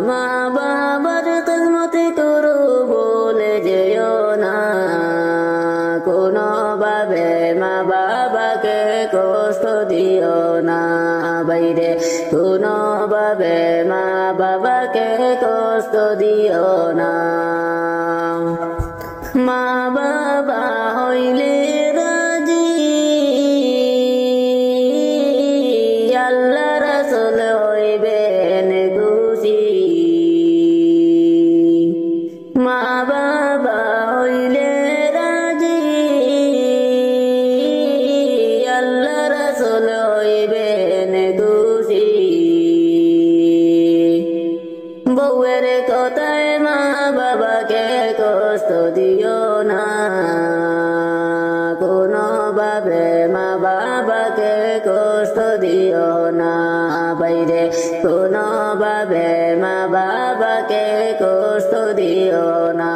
মা বাবার খিদমত করো বলে যেও না কোনোভাবে মা বাবাকে কষ্ট দিও না বাইরে কোনোভাবে মা বাবাকে কষ্ট দিও না মা বাবা হইলে রাজি আল্লাহ রাসূল হইবেন খুশি মা বাবা হইলে রাজি আল্লাহ রাসূল হইবেন খুশি বউয়ের কথায় মা বাবাকে কষ্ট দিও না কোনোভাবে মা বাবাকে কষ্ট দিও না বাইরে কোনোভাবে মা বাবাকে কষ্ট দিও না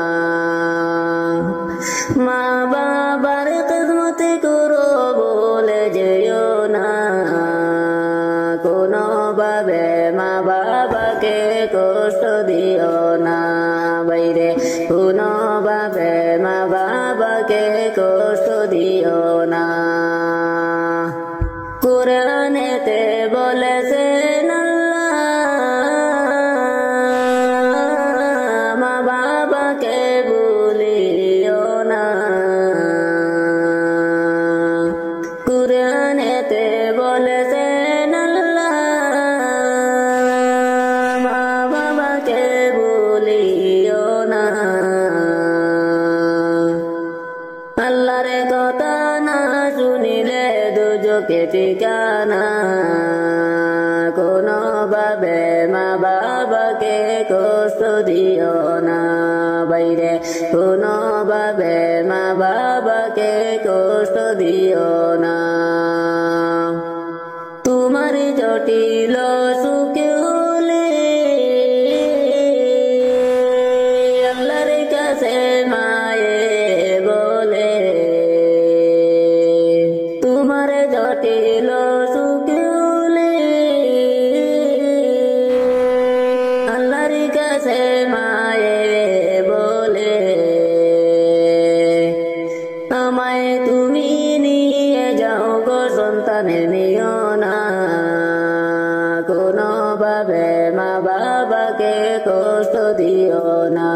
মা বাবার খিদমত করো বলে যেও না কোনোভাবে মা বাবাকে কষ্ট দিও না বাইরে কোনোভাবে মা বাবাকে কষ্ট দিও না কুরআনেতে বলেছেন আল্লাহ মা বাবাকে ভুলিও না কুরআনেতে বলেছেন আল্লাহ মা বাবাকে ভুলিও না আল্লাহর কথা না শুনিলে দুজকে ঠিকানা কোনোভাবে মা বাবাকে কষ্ট দিও না বাইরে কোনোভাবে মা বাবাকে কষ্ট দিও না তোমার জটিল সুখে হলে আল্লাহর কাছে মায়ে বলে তোমার জটিল সুখে হলে আল্লাহর কাছে মায়ে বলে আমায় তুমি নিয়ে যাও দিও না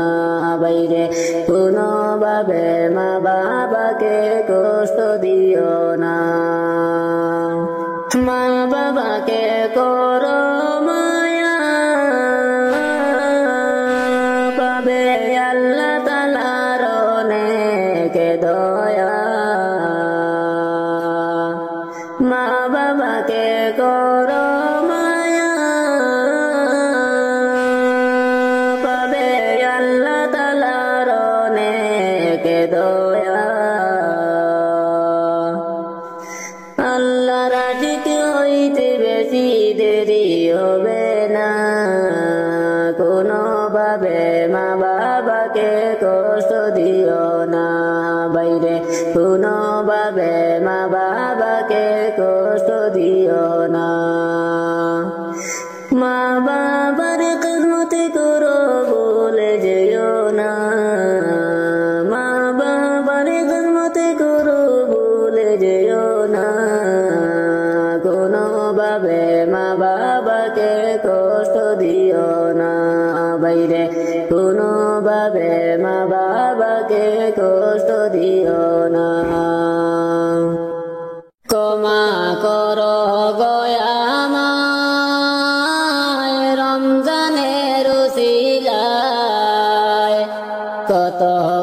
বাইরে কোনোভাবে মা বাবাকে কষ্ট দিও না মা বাবাকে করো মায়া পাবে আল্লাহ তাআলার অনেক দয়া মা বাবাকে করো মায়া পাবে আল্লাহ তাআলার অনেক দয়া আল্লাহ রাজিক হইতে বেশি দেরি হবে না কোনোভাবে মা বাবাকে কষ্ট দিও না বাইরে কোনোভাবে মা বাবাকে কষ্ট দিও না মা বাবার খিদমত করো ভুলে যেও না মা বাবার খিদমত করো ভুলে যেও না কোনোভাবে মা বাবাকে কষ্ট দিও না বাইরে কোনোভাবে মা বাবাকে কষ্ট দিও না ক্ষমা করো গয়ামায় রমজানের উসিলায় কত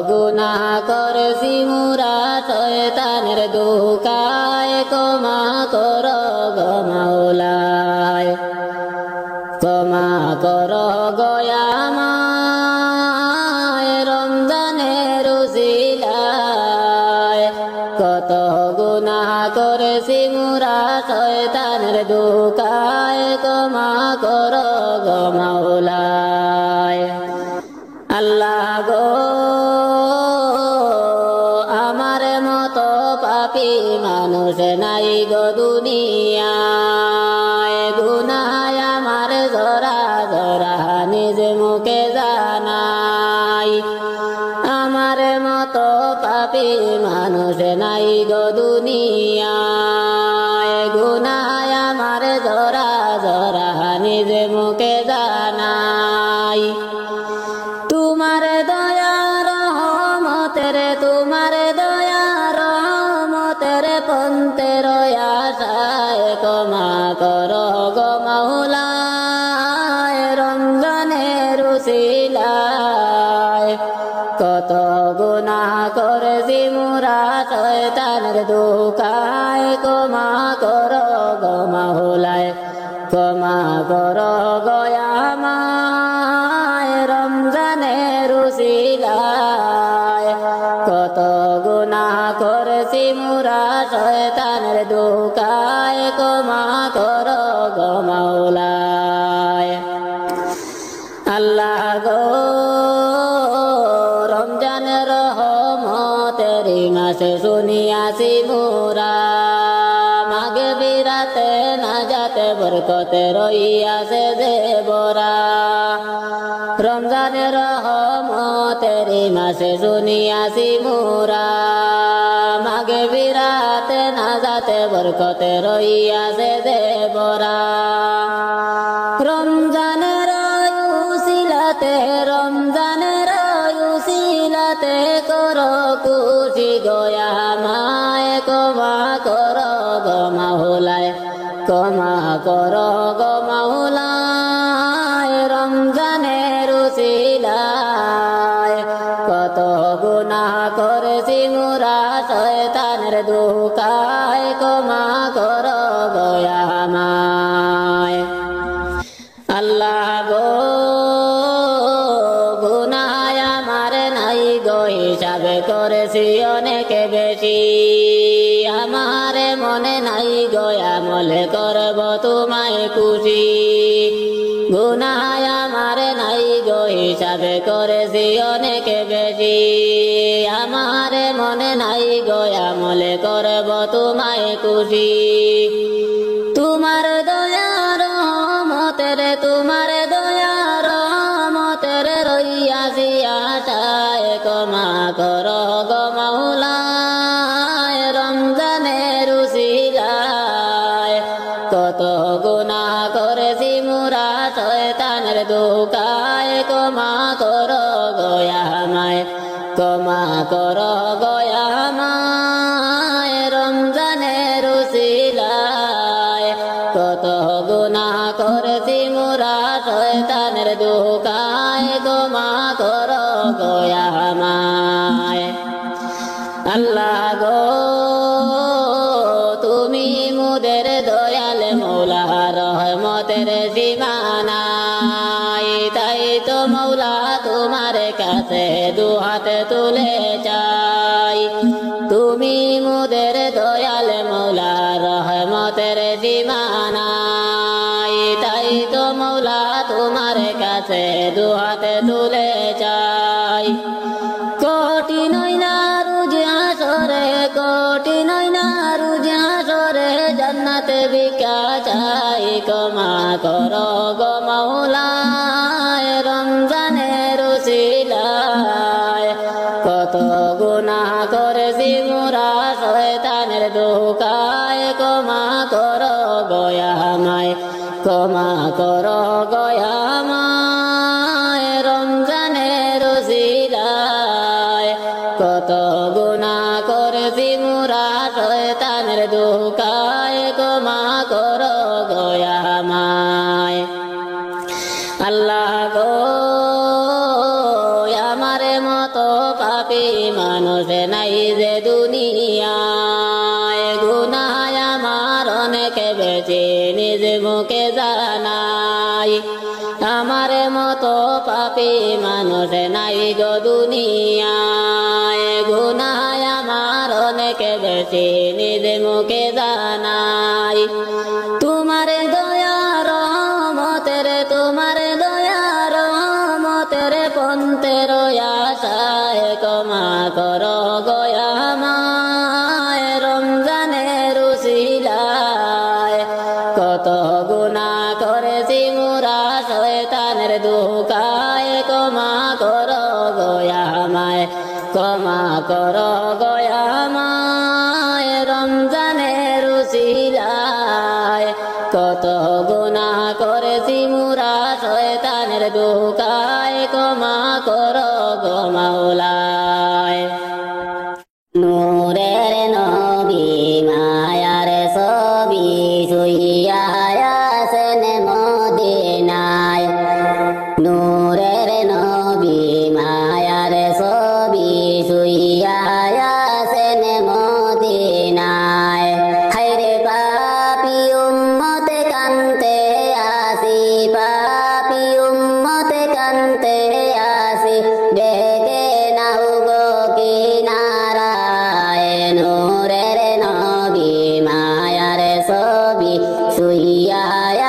গুনাহ করেছি মুরা শয়তানের ধোঁকায় ক্ষমা করো গো মাওলায় ক্ষমা করো গয়ামায় রমজানের উসিলায় কত গুনাহ করেছি মুরা শয়তানের ধোঁকায় ক্ষমা করো গো মাওলায় আল্লাহ গো আমার মতো পাপী মানুষ নাই গো দুনিয়ায় গুনাহ আমার জরা জরা নিজ মুখে জানাই আমার মতো পাপী মানুষ নাই গো দুনিয়ায় গুনাহ আমার জরা জরা নিজ মুখে জানাই তোমার দয়া রহমতের তোমার দয়া রহমতের পন্থের আশায় ক্ষমা করো গো মাওলায় রমজানের উসিলায় কত গুনাহ করেছি মুরা শয়তানের ধোঁকায় ক্ষমা করো গো মাওলায় ক্ষমা করো গয়ামায় রমজানের উসিলায় কত গুনাহ করেছি মুরা শয়তানের ধোঁকায় ক্ষমা করো গো মাওলায় আল্লাহ গো রমজানের রহমতের মাসে শুনিয়াছি মুরা মাগে বিরাতে না যাতে বরকতে রইয়াছে দেবরা রমজানের রহমতের মাসে শুনিয়াছি মুরা মাগে বিরাতে না যাতে বরকতে রইয়াছে দেবরা রমজানের উসিলাতে রমজানের উসিলাতে করো খুশি গয়া মায় ক্ষমা করো গো মাওলায় ক্ষমা করো গো মাওলায় রমজানের উসিলায় কত গুনাহ করেছি মুরা শয়তানের ধোঁকায় ক্ষমা করো গয়া মায় আল্লাহ গো গুনাহ আমার নাই গো হিসাবে করেছি অনেক বেশি আমার মনে নাই গো আমলে করব তোমায় খুশি গুনাহ আমার নাই গো হিসাবে করেছি অনেক বেশি আমার মনে নাই গো আমলে করব তোমায় খুশি তোমার দয়া রহমতের তোমার দয়া রহমতের রইয়াছি আশায় ক্ষমা করো গো মাওলায় রমজানের উসিলায় কত গুনাহ করেছি মুরা শয়তানের ধোঁকায় ক্ষমা দুকায় গোমা করো গোয়ামায় আল্লাহ গো তুমি মুদের দয়াল মৌলা রহমতের সীমানাই তাই তো মৌলা তোমার কাছে দুহাত তুলে চাই তুমি মুদের দয়াল মৌলা রহমতের সীমানাই তাই তো মৌলা তোমার কাছে দুহাত তুলে চাই কোটি নয়না রুজ আসরে কোটি নয়না রুজ আসরে জান্নাতে ভিক্ষা চাই ক্ষমা করো গো মৌলা রমজানের উসিলায় কত গুনাহ করেছি মোরা শয়তানের ধোঁকায় ক্ষমা করো গয়ামায় ক্ষমা করো গয়ামায় রমজানের উসিলায় কত গুনাহ করেছি মোরা শয়তানের ধোঁকায় ক্ষমা করো গয়ামায় আল্লাহ গো আমার মতো পাপী মানুষ নাই যে দুনিয়ায় গুনাহ আমার অনেক বেশি নিজ মুখে জানাই আমার মতো পাপী মানুষ নাই গো দুনিয়ায় গুনাহ আমার অনেক বেশি নিজ মুখে জানাই তোমার দয়া রহমতের তোমার দয়া রহমতের পন্থের আশায় ক্ষমা করো গয়ামায় রমজানের উসিলায় কত গুনাহ করেছি মোরা শয়তানের ধোঁকায় ক্ষমা করো গয়ামায় ক্ষমা করো গয়ামায় রমজানের উসিলায় কত গুনাহ করেছি মোরা শয়তানের ধোঁকায় ক্ষমা করো গো মাওলায় নূরের নবী মায়ার ছবি শুইয়া আছেন মদিনায় নূরের নবী মায়ার ছবি শুইয়া আছেন মদিনায় হায়রে পাপী উম্মত কান্তে আসি পাপী উম্মত কান্তে আসি ডেকে নাও গো কিনারায় নূরের নবী মায়ার ছবি শুইয়া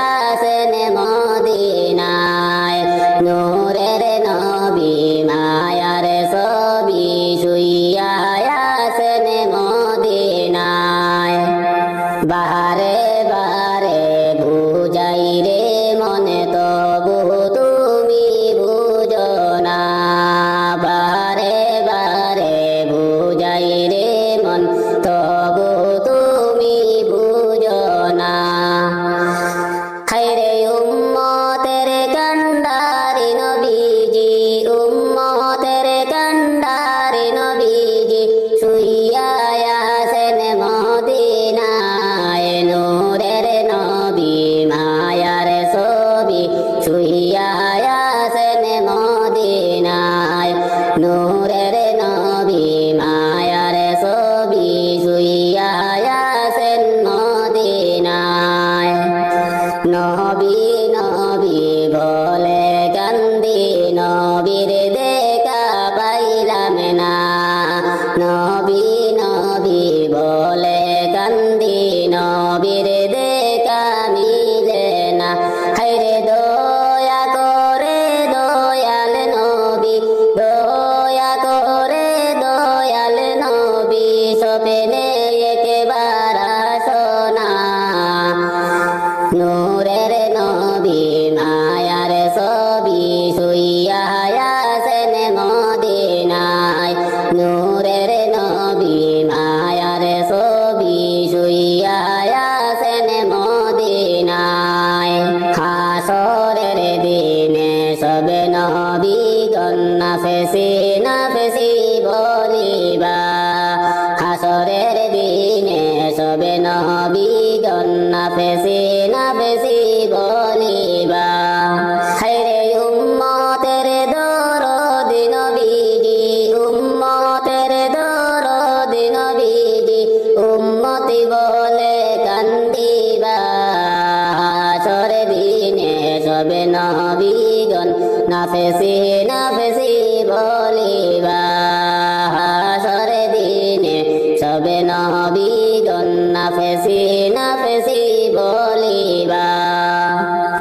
আছেন মদিনায় নূরের নবী মায়ার ছবি শুইয়া আছেন মদিনায় বাহারে বারে বুঝাই রে মনে তবু তুমি বুঝো না বারে বারে বুঝাই রে মন তবু তুমি বুঝো না খাইরে উম্মতের কান্ডারি নবীজি উম্মতের কান্ডারি নবীজি শুইয়া আছেন মদিনায় নূরের নবী মায়ার ছবি শুইয়া আছেন মদিনায় নূরের নবী মায়ার ছবি শুইয়া আছেন মদিনায় নবী নবী বলে কান্দি নবীর দেখা পাইলাম না নবী নবী বলে কান্দি নবীর দেখা মিলে না হায়রে দয়া করে দয়াল নবী দয়া করে দয়াল নবী সপনে একবার আসনা নূরের নবী মায়ার ছবি শুইয়া আছেন মদিনায় নূরের নবী মায়ার ছবি শুইয়া আছেন মদিনায় হাসরের দিনে সবে নবী নাফেসি নাফেসি বলিবা হাসরের দিনে সবে নবী নাফেসি নাফেসি বলিবা হায়রে উম্মতি বলে কান্দিবা হাসরে দিনে সবে নবীগণ নাফেসি নাফেসি বলিবা হাসরে দিনে সবে নবীগণ নাফেসি নাফেসি বলিবা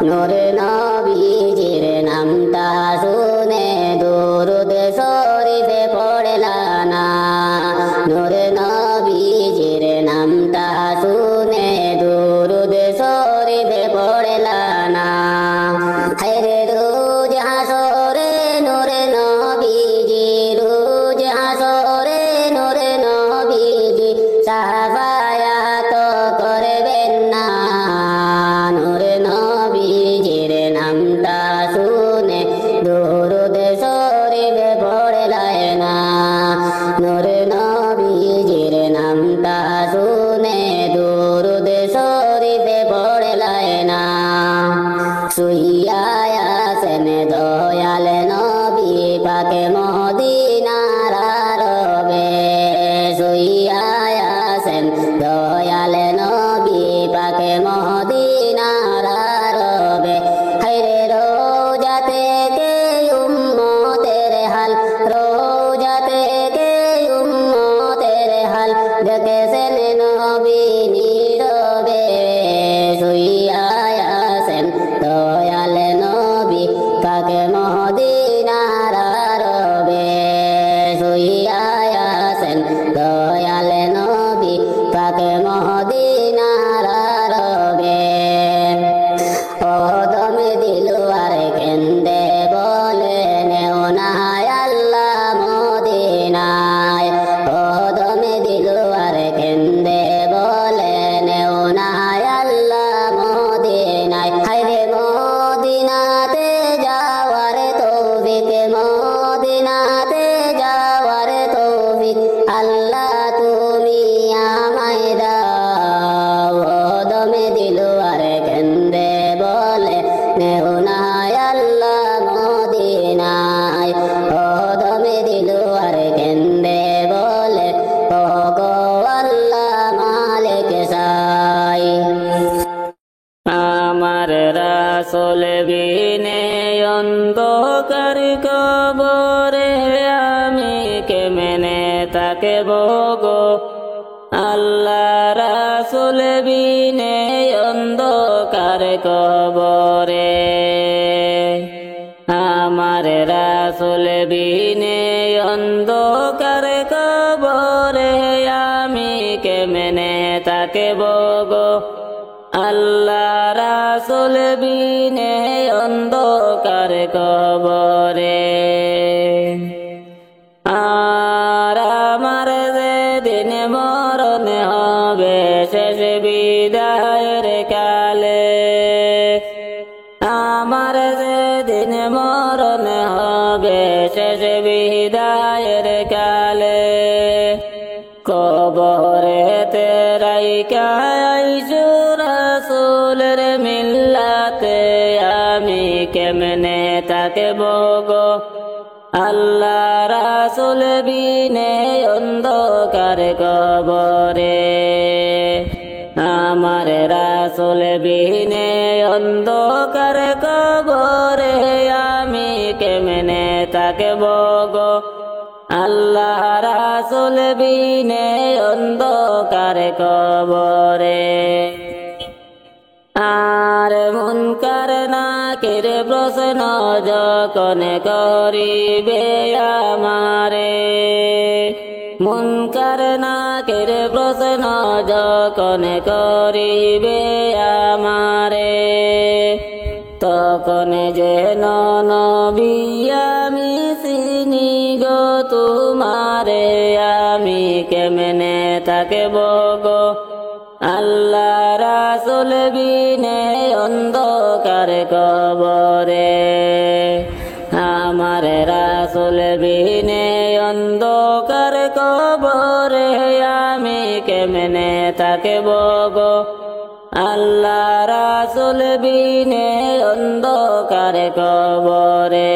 নূরে নবীজির নামটা শুনে দুরুদ শরীফে পড়লা না নূরে নবীজির নামটা শুনে দুরুদ শরীফে পড়লা না হায়রে রোজ হাসরে নূরে নবীজি রোজ হাসরে নূরে নবীজি সাফায়াত করবেন না নূরে নবীজির নামটা শুনে দুরুদ শরীফে পড়লাই না নূরে নবীজির নামটা শুনে দুরুদ শরীফে পড়লাই না শুইয়া আছেন দয়াল নবী পাকে মদিনার আরবে শুইয়া আছেন দয়াল নবী পাকে মদিনার আরবে হায়রে রোজা থেকে উম্মতের হাল রোজা থেকে উম্মতের হাল দেখেছেন নবী নীরবে শুইয়া আছেন দয়াল নবী পাকে মদিনার আরবে শুইয়া আছেন দয়াল নবী পাকে মদিনার আরবে ওদমে দিলওয়ার কেন্দে বলে নেও না আল্লাহ মদিনায় ওদমে দিলওয়ার কেন্দে বলে নেও না আল্লাহ মদিনায় হায়রে মদিনাতে যাওয়ার তৌফিক মদিনাতে যাওয়ার তৌফিক আল্লাহ তুমি আমায় দাও ওদমে দিলওয়ার কেন্দে বলে নেও না আল্লাহ মদিনায় ওদমে দিলওয়ার কেন্দে বলে ওগো আল্লাহ মালিক সাই আমার রাসূল বিনে অন্ধকার কবরে আমি কেমনে থাকব গো আল্লাহ রাসূল বিনে অন্ধকার কবরে আমার রাসূল বিনে অন্ধকার কবরে আমি কেমনে থাকব গো আল্লাহ রাসূল বিনে অন্ধকার কবরে আর আমার যেদিন মরণ হবে শেষ বিদায়ের কালে আমার যেদিন মরণ হবে শেষ বিদায়ের কালে কবরেতে রাইখা আইসু রাসূলের মিল্লাতে আমি কেমনে থাকব গো আল্লাহ রাসূল বিনে অন্ধকার কবরে আমার রাসূল বিনে অন্ধকার কবরে আমি কেমনে থাকব গো আল্লাহ রাসূল বিনে অন্ধকার কবরে আর মুনকার নাকির প্রশ্ন যখন করিবে আমারে মুনকার নাকির প্রশ্ন যখন করিবে আমারে তখন যেন নবী আমি চিনি গো তোমারে আমি কেমনে থাকব গো আল্লাহ রাসূল বিনে অন্ধকার কবরে আমার রাসূল বিনে অন্ধকার কবরে আমি কেমনে থাকব গো আল্লাহ রাসূল বিনে অন্ধকার কবরে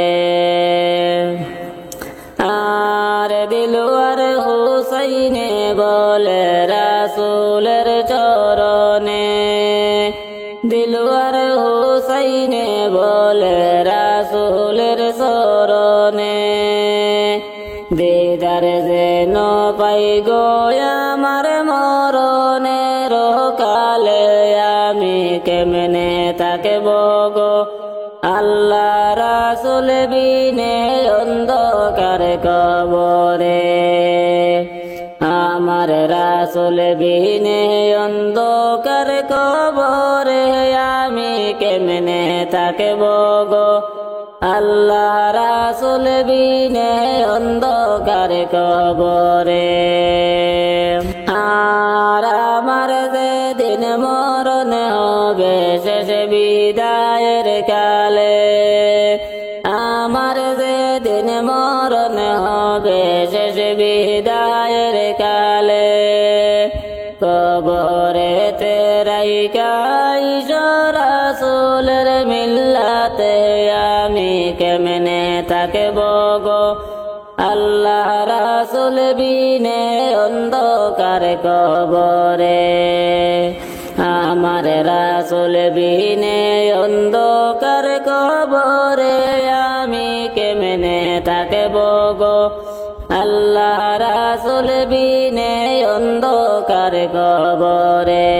আর দিলওয়ার হুসাইনে বলে রাসূল রাসূলের চরণে দিলওয়ার হুসাইনে বলে রাসূলের চরণে দিদার যেন পাই গো আমার মরণের কালে আমি কেমনে থাকব গো আল্লাহ রাসূল বিনে অন্ধকার কবরে আমার রাসূল বিনে অন্ধকার কবরে আমি কেমনে থাকব গো আল্লাহ রাসূল বিনে অন্ধকার কবরে আর আমার যেদিন মরণ হবে শেষ বিদায়ের কালে আমার যেদিন মরণ হবে শেষ বিদায়ের কালে কবরেতে রাইখা রাসূলের মিল্লাতে আমি কেমনে থাকব গো আল্লাহ রাসূল বিনে অন্ধকার কবরে আমার রাসূল বিনে অন্ধকার কবরে আমি কেমনে থাকব গো আল্লাহ রাসূল বিনে অন্ধকার কবরে